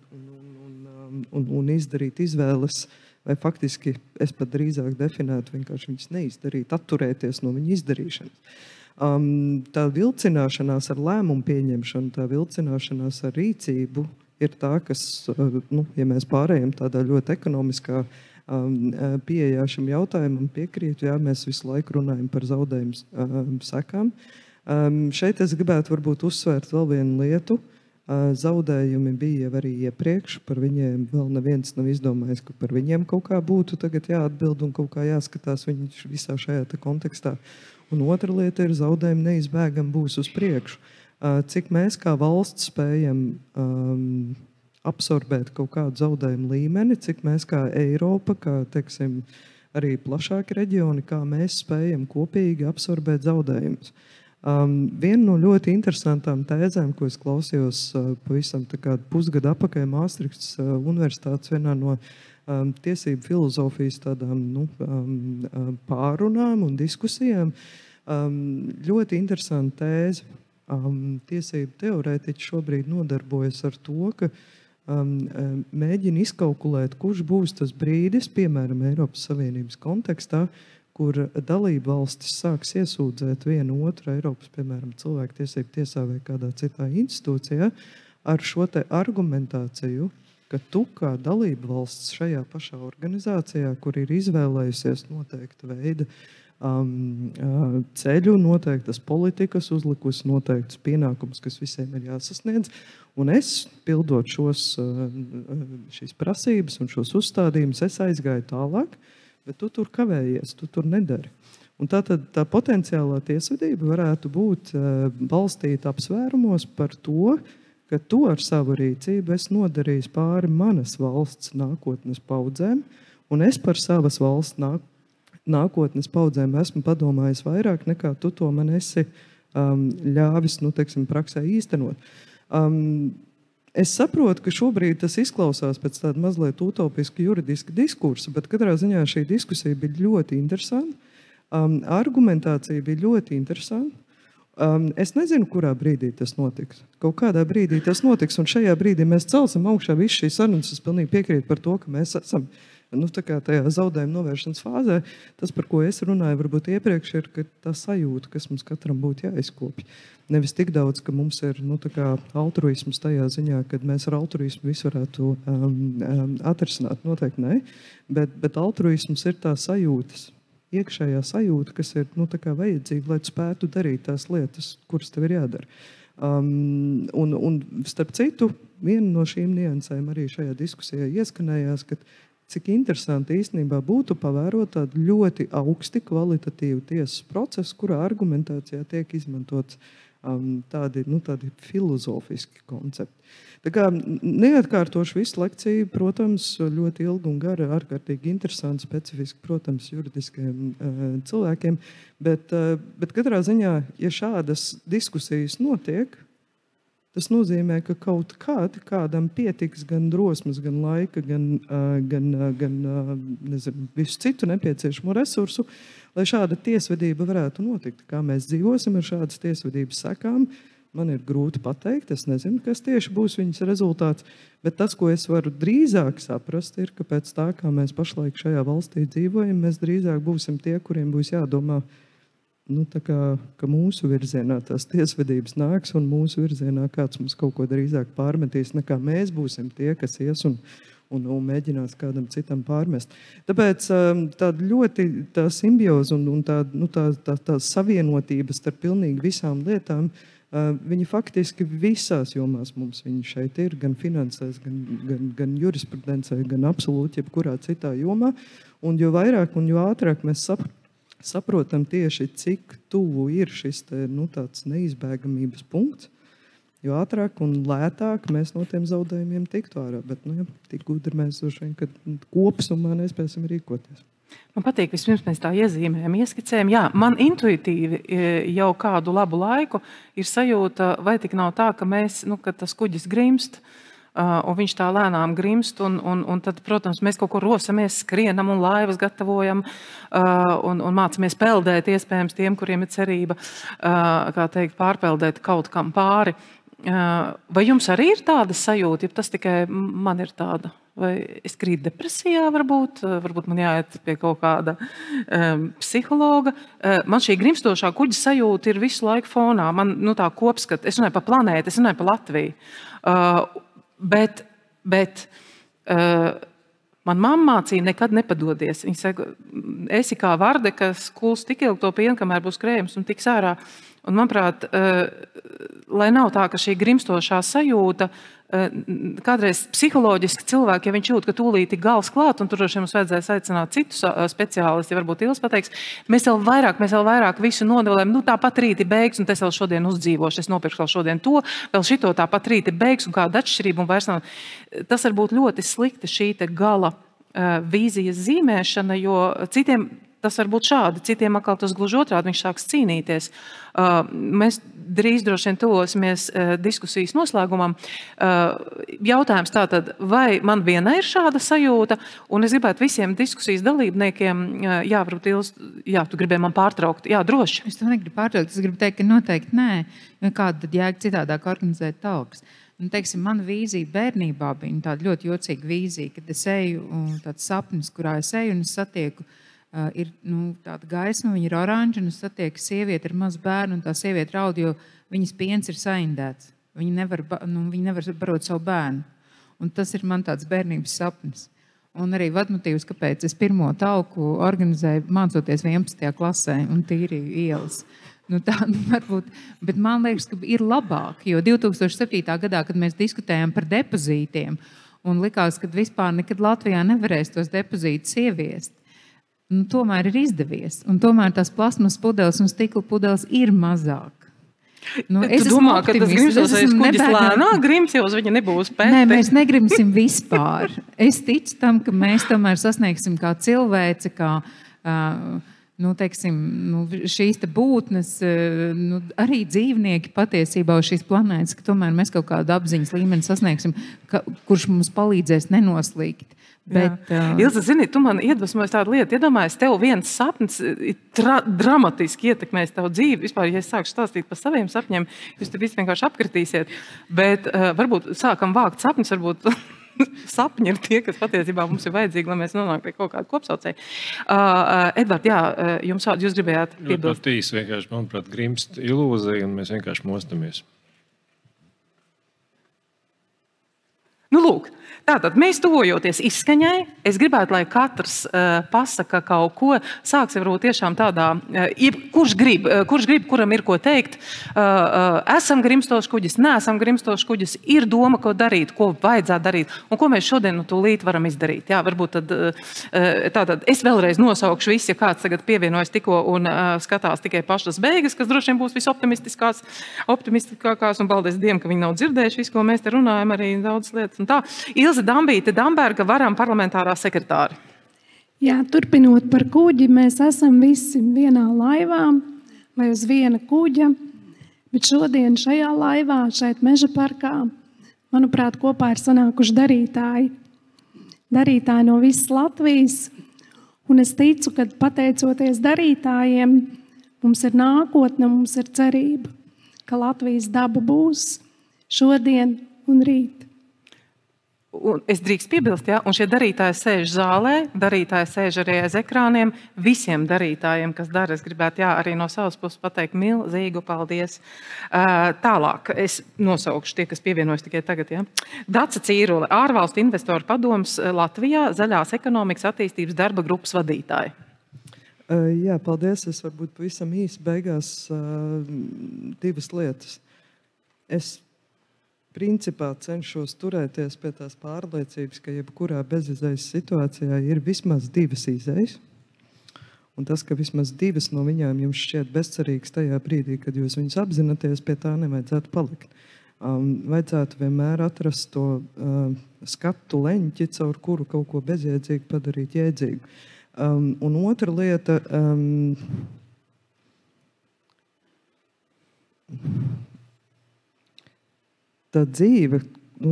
un izdarīt izvēles, vai faktiski es pat drīzāk definētu vienkārši viņas neizdarīt, atturēties no viņa izdarīšanas. Tā vilcināšanās ar lēmumu pieņemšanu, tā vilcināšanās ar rīcību ir tā, kas, ja mēs pārējām tādā ļoti ekonomiskā pieejā šim jautājumam piekrītu, jā, mēs visu laiku runājam par zaudējumu sekām. Šeit es gribētu varbūt uzsvērt vēl vienu lietu. Zaudējumi bija arī iepriekš, par viņiem vēl neviens nav izdomājis, ka par viņiem kaut kā būtu tagad jāatbild un kaut kā jāskatās viņi visā šajā kontekstā. Un otra lieta ir, zaudējumi neizbēgami būs uz priekšu. Cik mēs kā valsts spējam absorbēt kaut kādu zaudējumu līmeni, cik mēs kā Eiropa, kā, teiksim, arī plašāki reģioni, kā mēs spējam kopīgi absorbēt zaudējumus. Viena no ļoti interesantām tēzēm, ko es klausījos pavisam pusgadu atpakaļ Maastrichtas universitātes vienā no tiesību filozofijas tādām pārunām un diskusijām, ļoti interesanta tēze. Tiesību teorētiķi šobrīd nodarbojas ar to, ka mēģina izkalkulēt, kurš būs tas brīdis, piemēram, Eiropas Savienības kontekstā, kur dalība valstis sāks iesūdzēt vienu otru Eiropas, piemēram, cilvēktiesību tiesā vai kādā citā institūcijā ar šo te argumentāciju, ka tu kā dalība valsts šajā pašā organizācijā, kur ir izvēlējusies noteikta veida ceļu, noteiktas politikas, uzlikusi noteiktas pienākumus, kas visiem ir jāsasniedz. Un es, pildot šīs prasības un šos uzstādījumus, es aizgāju tālāk, bet tu tur kavējies, tu tur nedari. Un tā potenciālā tiesvedība varētu būt balstīta apsvērumos par to, ka tu ar savu rīcību esi nodarījis pāri manas valsts nākotnes paudzēm, un es par savas valsts nākotnes paudzēm esmu padomājis vairāk nekā tu to man esi ļāvis, praksē īstenot. Es saprotu, ka šobrīd tas izklausās pēc tāda mazliet utopiska juridiska diskursa, bet katrā ziņā šī diskusija bija ļoti interesanta. Argumentācija bija ļoti interesanta. Es nezinu, kurā brīdī tas notiks. Kaut kādā brīdī tas notiks, un šajā brīdī mēs celsim augšā visu šīs sarunas. Es pilnīgi piekrītu par to, ka mēs esam tajā zaudējuma novēršanas fāzē. Tas, par ko es runāju, varbūt iepriekš, ir tā sajūta, kas mums katram būtu jāizkopj. Nevis tik daudz, ka mums ir altruisms tajā ziņā, kad mēs ar altruismu visu varētu atrisināt. Noteikti nē, bet altruisms ir tā sajūtas, iekšējā sajūta, kas ir vajadzīga, lai tu spētu darīt tās lietas, kuras tev ir jādara. Un starp citu, viena no šīm niansēm arī šajā diskusijā ieskanējās, ka cik interesanti īstenībā būtu pavērot tādu ļoti augsti kvalitatīvu tiesas procesu, kurā argumentācijā tiek izmantots tādi filozofiski koncepti. Tā kā neatkārtošu visu lekciju, protams, ļoti ilgu un garu, ārkārtīgi interesanti, specifiski, protams, juridiskiem cilvēkiem, bet katrā ziņā, ja šādas diskusijas notiek, tas nozīmē, ka kaut kādam pietiks gan drosmes, gan laika, gan visu citu nepieciešamo resursu, lai šāda tiesvedība varētu notikt. Kā mēs dzīvosim ar šādas tiesvedības sekām, man ir grūti pateikt, es nezinu, kas tieši būs viņas rezultāts, bet tas, ko es varu drīzāk saprast, ir, ka pēc tā, kā mēs pašlaik šajā valstī dzīvojam, mēs drīzāk būsim tie, kuriem būs jādomā, ka mūsu virzienā tās tiesvedības nāks un mūsu virzienā kāds mums kaut ko drīzāk pārmetīs, nekā mēs būsim tie, kas ies un mēģinās kādam citam pārmest. Tāpēc tāda ļoti tā simbioze un tā savienotības starp pilnīgi visām lietām, viņi faktiski visās jomās mums viņi šeit ir, gan finansēs, gan jurisprudencē, gan absolūti jebkurā citā jomā. Un jo vairāk un jo ātrāk mēs saprotam tieši, cik tuvu ir šis tāds neizbēgamības punkts, jo ātrāk un lētāk mēs no tiem zaudējumiem tiktu ārā. Bet, tik gudri mēs ka kopsumā nespēsim rīkoties. Man patīk, vispirms mēs tā iezīmējam, ieskicējam. Jā, man intuitīvi jau kādu labu laiku ir sajūta, vai tik nav tā, ka kad tas kuģis grimst, un viņš tā lēnām grimst, un tad, protams, mēs kaut ko rosamies, skrienam un laivas gatavojam, un mācamies peldēt, iespējams, tiem, kuriem ir cerība, pārpeldēt kaut kam pāri. Vai jums arī ir tāda sajūta, ja tas tikai man ir tāda? Vai es krītu depresijā varbūt man jāiet pie kaut kāda psihologa. Man šī grimstošā kuģa sajūta ir visu laiku fonā. Man tā kopskat, es runāju par planētu, es runāju par Latviju. Bet man mamma mācīja nekad nepadodies. Viņa saka, esi kā varde, kas kuls tik ilgi to pienu, kamēr būs krējums un tiks ārā. Un, manuprāt, lai nav tā, ka šī grimstošā sajūta, kādreiz psiholoģiski cilvēki, ja viņš jūt, ka tūlīt ir gals klāt, un tur mums vajadzēs aicināt citus speciālisti, ja varbūt Ilis pateiks, mēs vēl vairāk visu nodalējam, tāpat rīti beigs, un es vēl šodien uzdzīvošu, es nopirkšu vēl šodien to, vēl šito tāpat rīti beigs, un kāda atšķirība, un vairs nav. Tas var būt ļoti slikta šī te gala vīzijas zīmēšana, jo citiem tas var būt šādi, citiem atkal tas gluži otrādi, viņš sāks cīnīties. Mēs drīz droši vien tuvosimies diskusijas noslēgumam. Jautājums tātad, vai man vienai ir šāda sajūta, un es gribētu visiem diskusijas dalībniekiem, varbūt Ilis, tu gribēji man pārtraukt, droši. Es to negribu pārtraukt, es gribu teikt, ka noteikti nē, kāda tad jēga citādāk organizēt talkas. teiksim, mana vīzija bērnībā bija tāda ļoti jocīga vīzija, kad es eju un tāds sapnis, kurā es eju un es satieku, ir tāda gaisma, viņa ir oranža, un es satieku sievieti ar mazu bērnu, un tā sieviete raud, jo viņas piens ir saindēts. Viņa nevar barot savu bērnu. Un tas ir man tāds bērnības sapnis. Un arī vadmotīvs, kāpēc es pirmo tauku organizēju mācoties 11. klasē un tīrīju ielas. Varbūt, bet man liekas, ka ir labāk, jo 2007. gadā, kad mēs diskutējām par depozītiem un likās, ka vispār nekad Latvijā nevarēs tos depozītus ieviest, tomēr ir izdevies. Un tomēr tās plasmas pudeles un stikla pudeles ir mazāk. Es domāju, ka tas Grimsjovs kuģis lēnāk, Grimsjovs viņa nebūs pēti. Nē, mēs negrimsim vispār. Es ticu tam, ka mēs tomēr sasniegsim kā cilvēce, kā šīs te būtnes, arī dzīvnieki patiesībā uz šīs planētas, ka tomēr mēs kaut kādu apziņas līmeni sasniegsim, kurš mums palīdzēs nenoslīgt. Bet, Ilze, zini, tu man iedvesmojies tādu lietu. Iedomājies, tev viens sapnis dramatiski ietekmēs tavu dzīvi. Vispār, ja es sāku stāstīt par saviem sapņiem, jūs te visi vienkārši apkritīsiet. Bet varbūt sākam vākt sapņus, varbūt sapņi ir tie, kas patiesībā mums ir vajadzīgi, lai mēs nonāktu pie kaut kāda kopsaucēja. Edvard, jūs gribējāt piebilst? Ļoti īsi vienkārši, manuprāt, grimst ilūzija, un mēs vienkārši mostamies. Lūk, tātad mēs tuvojoties izskaņai, es gribētu, lai katrs pasaka kaut ko, sāksim varbūt tiešām tādā, kurš grib, kuram ir ko teikt, esam Grimstovs kuģis, neesam Grimstovs kuģis, ir doma, ko darīt, ko vajadzētu darīt, un ko mēs šodien tūlīt varam izdarīt. Jā, varbūt tātad es vēlreiz nosaukšu visi, ja kāds tagad pievienojas tikko un skatās tikai pašas beigas, kas droši vien būs visoptimistiskākās, un paldies Dievam, ka viņi nav dzirdējuši visu, ko mēs te runājam, arī daudz lietas. Ilze Dambīte Damberga, Varam parlamentārā sekretāri. Jā, turpinot par kuģi, mēs esam visi vienā laivā vai uz viena kuģa, bet šodien šajā laivā, šeit Meža parkā, manuprāt, kopā ir sanākuši darītāji. Darītāji no visas Latvijas, un es ticu, ka pateicoties darītājiem, mums ir nākotne, mums ir cerība, ka Latvijas daba būs šodien un rīt. Un es drīkst piebilst, un šie darītāji sēž zālē, darītāji sēž arī aiz ekrāniem, visiem darītājiem, kas dara, es gribētu arī no savas puses pateikt milzīgu paldies. Tālāk, es nosaukšu tie, kas pievienojas tikai tagad. Ja? Dace Cīrule, ārvalstu investoru padoms Latvijā, zaļās ekonomikas attīstības darba grupas vadītāji. Jā, paldies. Es varbūt pavisam īsi beigās divas lietas. Es principā cenšos turēties pie tās pārliecības, ka jebkurā bezizejas situācijā ir vismaz divas izejas. Un tas, ka vismaz divas no viņām jums šķiet bezcerīgas tajā brīdī, kad jūs viņus apzināties, pie tā nevajadzētu palikt. Vajadzētu vienmēr atrast to skatu leņķi, caur kuru kaut ko bezjēdzīgu padarīt jēdzīgu. Un otra lieta... Tā dzīve,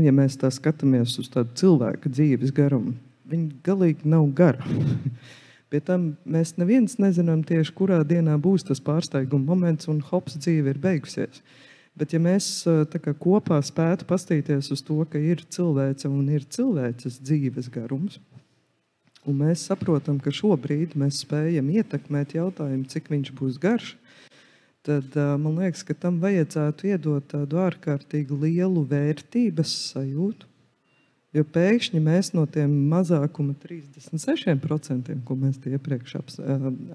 ja mēs tā skatāmies uz tādu cilvēka dzīves garumu, viņa galīgi nav gara. Pie tam mēs neviens nezinām tieši, kurā dienā būs tas pārsteiguma moments un hops, dzīve ir beigusies. Bet ja mēs tā kā kopā spētu pastīties uz to, ka ir cilvēce un ir cilvēces dzīves garums, un mēs saprotam, ka šobrīd mēs spējam ietekmēt jautājumu, cik viņš būs garš, tad man liekas, ka tam vajadzētu iedot tādu ārkārtīgi lielu vērtības sajūtu, jo pēkšņi mēs no tiem mazākuma 36%, ko mēs tie iepriekš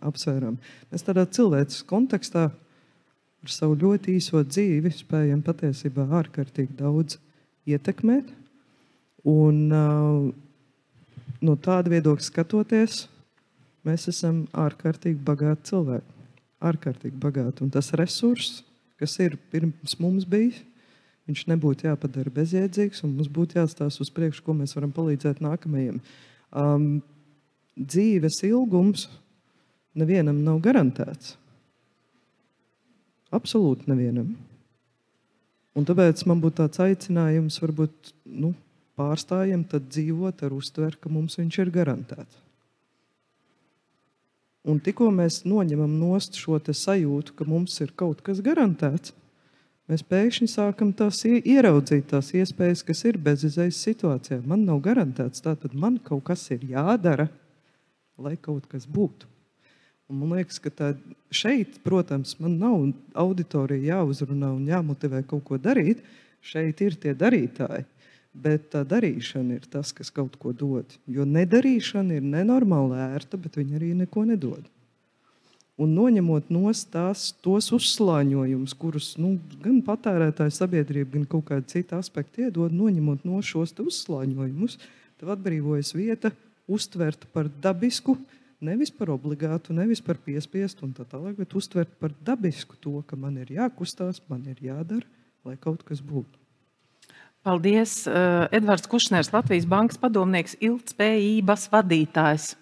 apsvērām, mēs tādā cilvēces kontekstā ar savu ļoti īso dzīvi spējam patiesībā ārkārtīgi daudz ietekmēt. Un no tāda viedokļa skatoties, mēs esam ārkārtīgi bagāti cilvēki. Ārkārtīgi bagāti. Un tas resurss, kas ir pirms mums bijis, viņš nebūtu jāpadara bezjēdzīgs, un mums būtu jāstās uz priekšu, ko mēs varam palīdzēt nākamajiem. Dzīves ilgums nevienam nav garantēts. Absolūti nevienam. Un tāpēc man būtu tāds aicinājums, varbūt pārstājam tad dzīvot ar uztver, ka mums viņš ir garantēts. Un tikko mēs noņemam nost šo te sajūtu, ka mums ir kaut kas garantēts, Mēs pēkšņi sākam ieraudzīt tās iespējas, kas ir bezizējas situācijā. Man nav garantēts, tātad man kaut kas ir jādara, lai kaut kas būtu. Un man liekas, ka šeit, protams, man nav auditorija jāuzrunā un jāmotivē kaut ko darīt. Šeit ir tie darītāji. Bet tā darīšana ir tas, kas kaut ko dod. Jo nedarīšana ir nenormāli ērta, bet viņa arī neko nedod. Un noņemot nost tos uzslāņojumus, kurus gan patērētāju sabiedrība, gan kaut kāda cita aspekta iedod, noņemot no šos uzslāņojumus, tad atbrīvojas vieta uztvert par dabisku, nevis par obligātu, nevis par piespiestu un tā tālāk, bet uztvert par dabisku to, ka man ir jākustās, man ir jādara, lai kaut kas būtu. Paldies. Edvards Kušners, Latvijas bankas padomnieks, ilgtspējības vadītājs.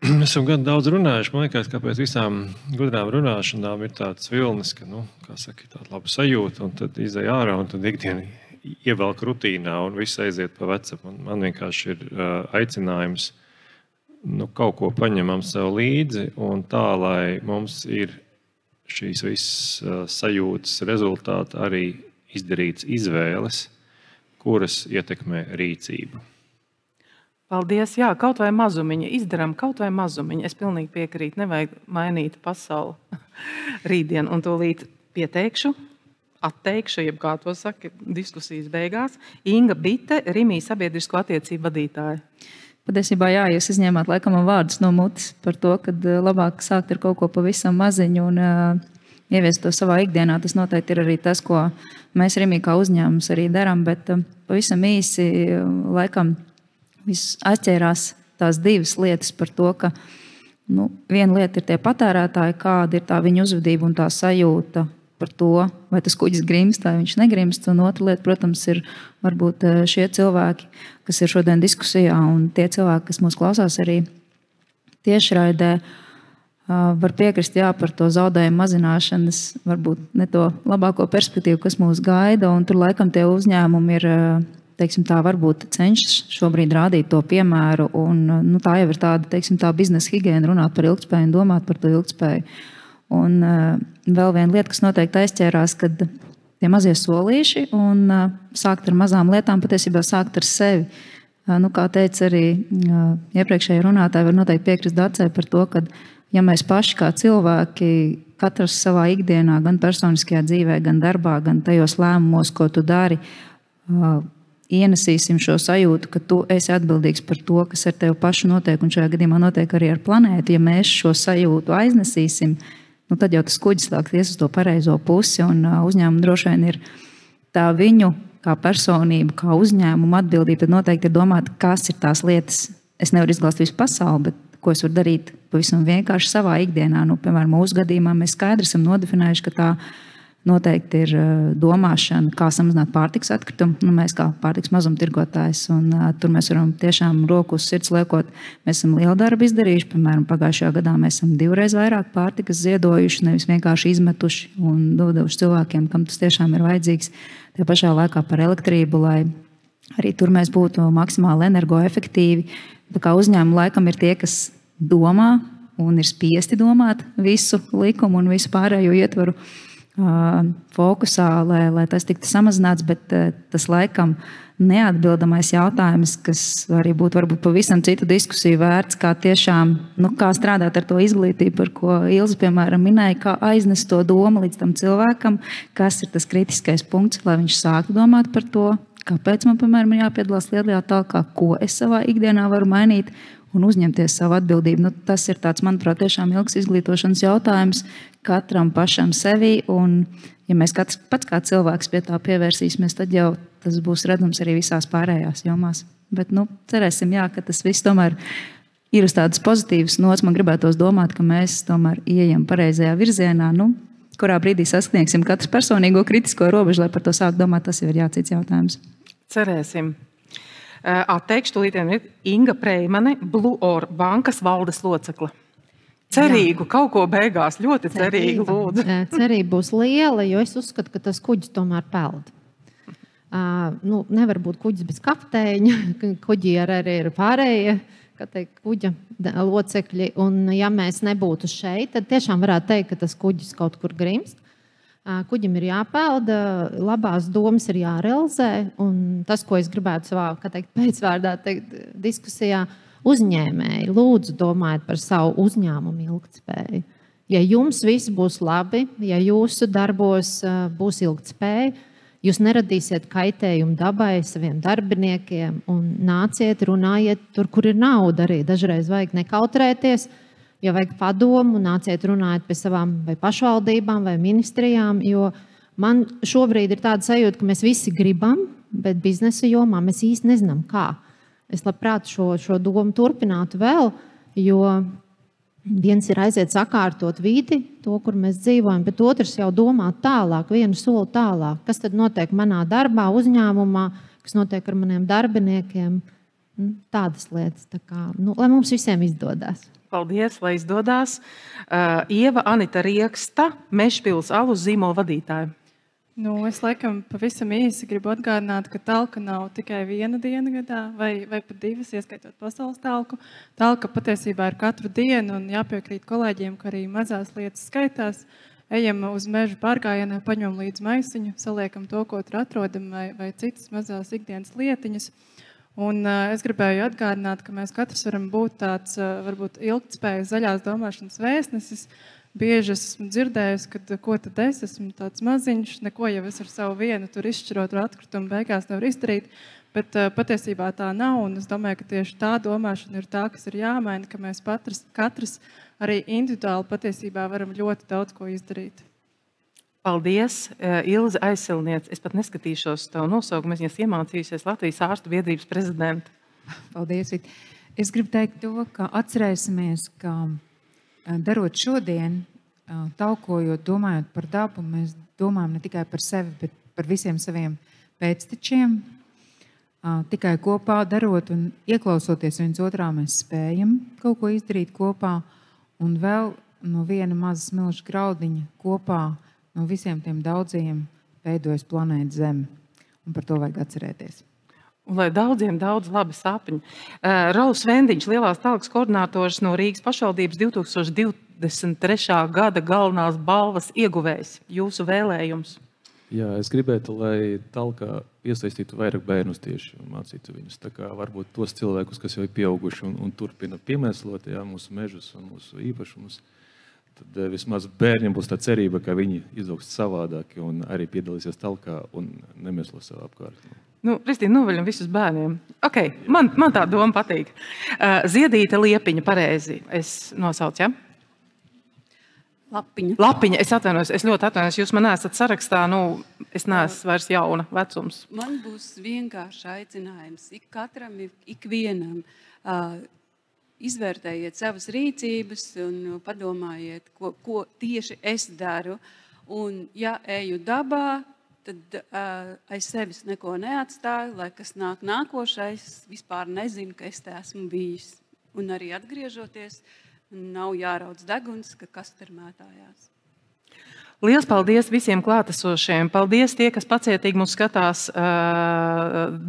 Mēs esam gan daudz runājuši. Man liekas, ka pēc visām gudrām runāšanām ir tāds vilnis, ka, kā saka, tāda laba sajūta, un tad izej ārā, un tad ikdienu ievelk rutīnā, un viss aiziet pa vecam. Man vienkārši ir aicinājums kaut ko paņemam sev līdzi, un tā, lai mums ir šīs visas sajūtas rezultāti arī izdarīts izvēles, kuras ietekmē rīcību. Paldies. Jā, kaut vai mazumiņa. Izdaram kaut vai mazumiņa. Es pilnīgi piekrītu. Nevajag mainīt pasauli rītdien. Un tūlīt pieteikšu, atteikšu, jeb kā to saka, diskusijas beigās. Inga Bite, Rimī sabiedrisko attiecību vadītāja. Patiesībā, jā, jūs izņēmāt laikam vārdus no mutes par to, ka labāk sākt ar kaut ko pavisam maziņu un ieviest to savā ikdienā. Tas noteikti ir arī tas, ko mēs Rimī kā uzņēmums arī darām, bet pavisam īsi laikam viss atķērās tās divas lietas par to, ka viena lieta ir tie patērētāji, kāda ir tā viņa uzvedība un tā sajūta par to, vai tas kuģis grimst vai viņš negrimst. Un otra lieta, protams, ir varbūt šie cilvēki, kas ir šodien diskusijā, un tie cilvēki, kas mūs klausās arī tiešraidē, var piekrist par to zaudējumu mazināšanas, varbūt ne to labāko perspektīvu, kas mūs gaida, un tur laikam tie uzņēmumi ir, teiksim tā, varbūt cenšas šobrīd rādīt to piemēru, un tā jau ir tāda, teiksim tā, biznesa higiēna, runāt par ilgtspēju un domāt par to ilgtspēju. Un vēl viena lieta, kas noteikti aizķērās, kad tie mazie solīši un sākt ar mazām lietām, patiesībā sākt ar sevi. Kā teica arī iepriekšēji runātāji, var noteikti piekrist Dacei par to, ka ja mēs paši kā cilvēki, katrs savā ikdienā, gan personiskajā dzīvē, gan darbā, gan tajos lēmumos, ko tu dari, ienesīsim šo sajūtu, ka tu esi atbildīgs par to, kas ar tevi pašu notiek, un šajā gadījumā notiek arī ar planētu. Ja mēs šo sajūtu aiznesīsim, tad jau tas kuģis sāks ies uz to pareizo pusi, un uzņēmumu droši vien ir tā viņu kā personību, kā uzņēmumu atbildība, tad noteikti ir domāt, kas ir tās lietas. Es nevaru izglābt visu pasauli, bet ko es varu darīt pavisam vienkārši savā ikdienā. Piemēram, mūsu gadījumā mēs skaidri esam nodefinējuši, ka tā noteikti ir domāšana, kā samazināt pārtikas atkritumu. Mēs kā pārtikas mazumtirgotājs, un tur mēs varam tiešām roku uz sirds liekot. Mēs esam lielu darbu izdarījuši. Piemēram, pagājušajā gadā mēs esam 2 reizes vairāk pārtikas ziedojuši, nevis vienkārši izmetuši un dodevuši cilvēkiem, kam tas tiešām ir vajadzīgs. Tajā pašā laikā par elektrību, lai arī tur mēs būtu maksimāli energoefektīvi. Tā kā uzņēmumi laikam ir tie, kas domā un ir spiesti domāt visu likumu un visu pārējo ietvaru fokusā, lai tas tiktu samazināts, bet tas laikam neatbildamais jautājums, kas arī būtu varbūt pavisam citu diskusiju vērts, kā tiešām, kā strādāt ar to izglītību, par ko Ilze, piemēram, minēja, kā aiznest to domu līdz tam cilvēkam, kas ir tas kritiskais punkts, lai viņš sāktu domāt par to, kāpēc man, piemēram, ir jāpiedalās lielajā talkā, ko es savā ikdienā varu mainīt un uzņemties savu atbildību. Tas ir tāds, manuprāt, tiešām ilgs izglītošanas jautājums katram pašam sevi, un ja mēs katrs pats kā cilvēks pie tā pievērsīsimies, tad jau tas būs redzams arī visās pārējās jomās. Bet, cerēsim, ka tas viss tomēr ir uz tādas pozitīvas nots. Man gribētos domāt, ka mēs tomēr ieejam pareizajā virzienā, kurā brīdī sasniegsim katrs personīgo kritisko robežu, lai par to sāk domāt, tas jau ir cits jautājums. Cerēsim. Atteikšu tūlītiem ir Inga Preimane, Blue Or bankas valdes locekla. Cerīgu, kaut ko beigās, ļoti cerīgu lūdzu. Cerība būs liela, jo es uzskatu, ka tas kuģis tomēr peld. Nevar būt kuģis bez kapteiņa, kuģi arī ir pārējie, kuģa locekļi, un ja mēs nebūtu šeit, tad tiešām varētu teikt, ka tas kuģis kaut kur grimst. Kuģim ir jāpelda, labās domas ir jārealizē, un tas, ko es gribētu savā, pēcvārdā teikt diskusijā, uzņēmēji, lūdzu domājiet par savu uzņēmumu ilgtspēju. Ja jums viss būs labi, ja jūsu darbos būs ilgtspēja, jūs neradīsiet kaitējumu dabai, saviem darbiniekiem, un nāciet, runājiet tur, kur ir nauda arī. Dažreiz vajag nekautrēties, ja vajag padomu, nāciet runājot pie savām vai pašvaldībām vai ministrijām, jo man šobrīd ir tāda sajūta, ka mēs visi gribam, bet biznesa jomā mēs īsti nezinām, kā. Es labprāt šo domu turpinātu vēl, jo viens ir aiziet sakārtot vidi, to, kur mēs dzīvojam, bet otrs jau domā tālāk, vienu soli tālāk. Kas tad notiek manā darbā, uzņēmumā, kas notiek ar maniem darbiniekiem? Tādas lietas. Tā kā, lai mums visiem izdodas. Paldies, lai izdodās. Ieva Anita Rieksta, Mežpils alus zīmola vadītāja. Es laikam pavisam īsi gribu atgādināt, ka talka nav tikai viena diena gadā, vai pat divas, ieskaitot pasaules talku. Talka patiesībā ir katru dienu, un jāpiekrīt kolēģiem, ka arī mazās lietas skaitās. Ejam uz mežu pārgājienā, paņemam līdz maisiņu, saliekam to, ko tur atrodam, vai citas mazās ikdienas lietiņas. Un es gribēju atgādināt, ka mēs katrs varam būt tāds, varbūt ilgtspējas zaļās domāšanas vēstnesis. Bieži esmu dzirdējusi, ka ko tad es esmu tāds maziņš, neko jau es ar savu vienu tur izšķirot ar atkritumu beigās nevar izdarīt, bet patiesībā tā nav, un es domāju, ka tieši tā domāšana ir tā, kas ir jāmaina, ka mēs katrs arī individuāli patiesībā varam ļoti daudz ko izdarīt. Paldies, Ilze Aizsilniece. Es pat neskatīšos tavu nosaukumu, es iemācījusies Latvijas ārstu biedrības prezidenta. Paldies, Vit. Es gribu teikt to, ka atcerēsimies, ka darot šodien, talkojot, domājot par dabu, mēs domājam ne tikai par sevi, bet par visiem saviem pēctečiem. Tikai kopā darot un ieklausoties viens otrā, mēs spējam kaut ko izdarīt kopā, un vēl no viena maza smilša graudiņa kopā no visiem tiem daudziem veidojas planēta Zeme. Un par to vajag atcerēties. Un lai daudziem daudz labi sapņi. Rauls Vendiņš, lielās talkas koordinators no Rīgas pašvaldības 2023. Gada galvenās balvas ieguvējs. Jūsu vēlējums? Jā, es gribētu, lai talkā iesaistītu vairāk bērnus tieši un mācītu viņus. Tā kā varbūt tos cilvēkus, kas jau ir pieauguši un turpina piemēslot mūsu mežus un mūsu īpašumus. Tad vismaz bērniem būs tā cerība, ka viņi izaugs savādāki un arī piedalīsies talkā un nemeslo sev apkārt. Kristīna, noveļam visus bērniem. Man tā doma patīk. Ziedīta Liepiņa, pareizi. Es nosaucu, ja? Lapiņa. Es atvainojos, es ļoti atvainojos. Jūs man esat sarakstā, es neesmu vairs jauna vecums. Man būs vienkārši aicinājums katram, ikvienam. Izvērtējiet savas rīcības un padomājiet, ko tieši es daru. Un, ja eju dabā, tad aiz sevis neko neatstāju, lai kas nāk nākošais, vispār nezinu, ka es te esmu bijis. Un arī atgriežoties, nav jāraudz deguns, ka kas tur mētājās. Liels paldies visiem klātesošiem. Paldies tie, kas pacietīgi mūs skatās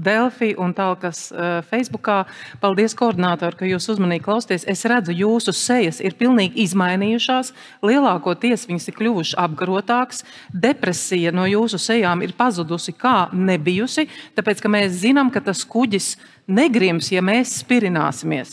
Delfi un talkas Facebookā. Paldies, koordinātori, ka jūs uzmanīgi klausties. Es redzu, jūsu sejas ir pilnīgi izmainījušās. Lielākoties viņas ir kļuvušas apgarotākas. Depresija no jūsu sejām ir pazudusi kā nebijusi, tāpēc, ka mēs zinām, ka tas kuģis negrims, ja mēs spirināsimies.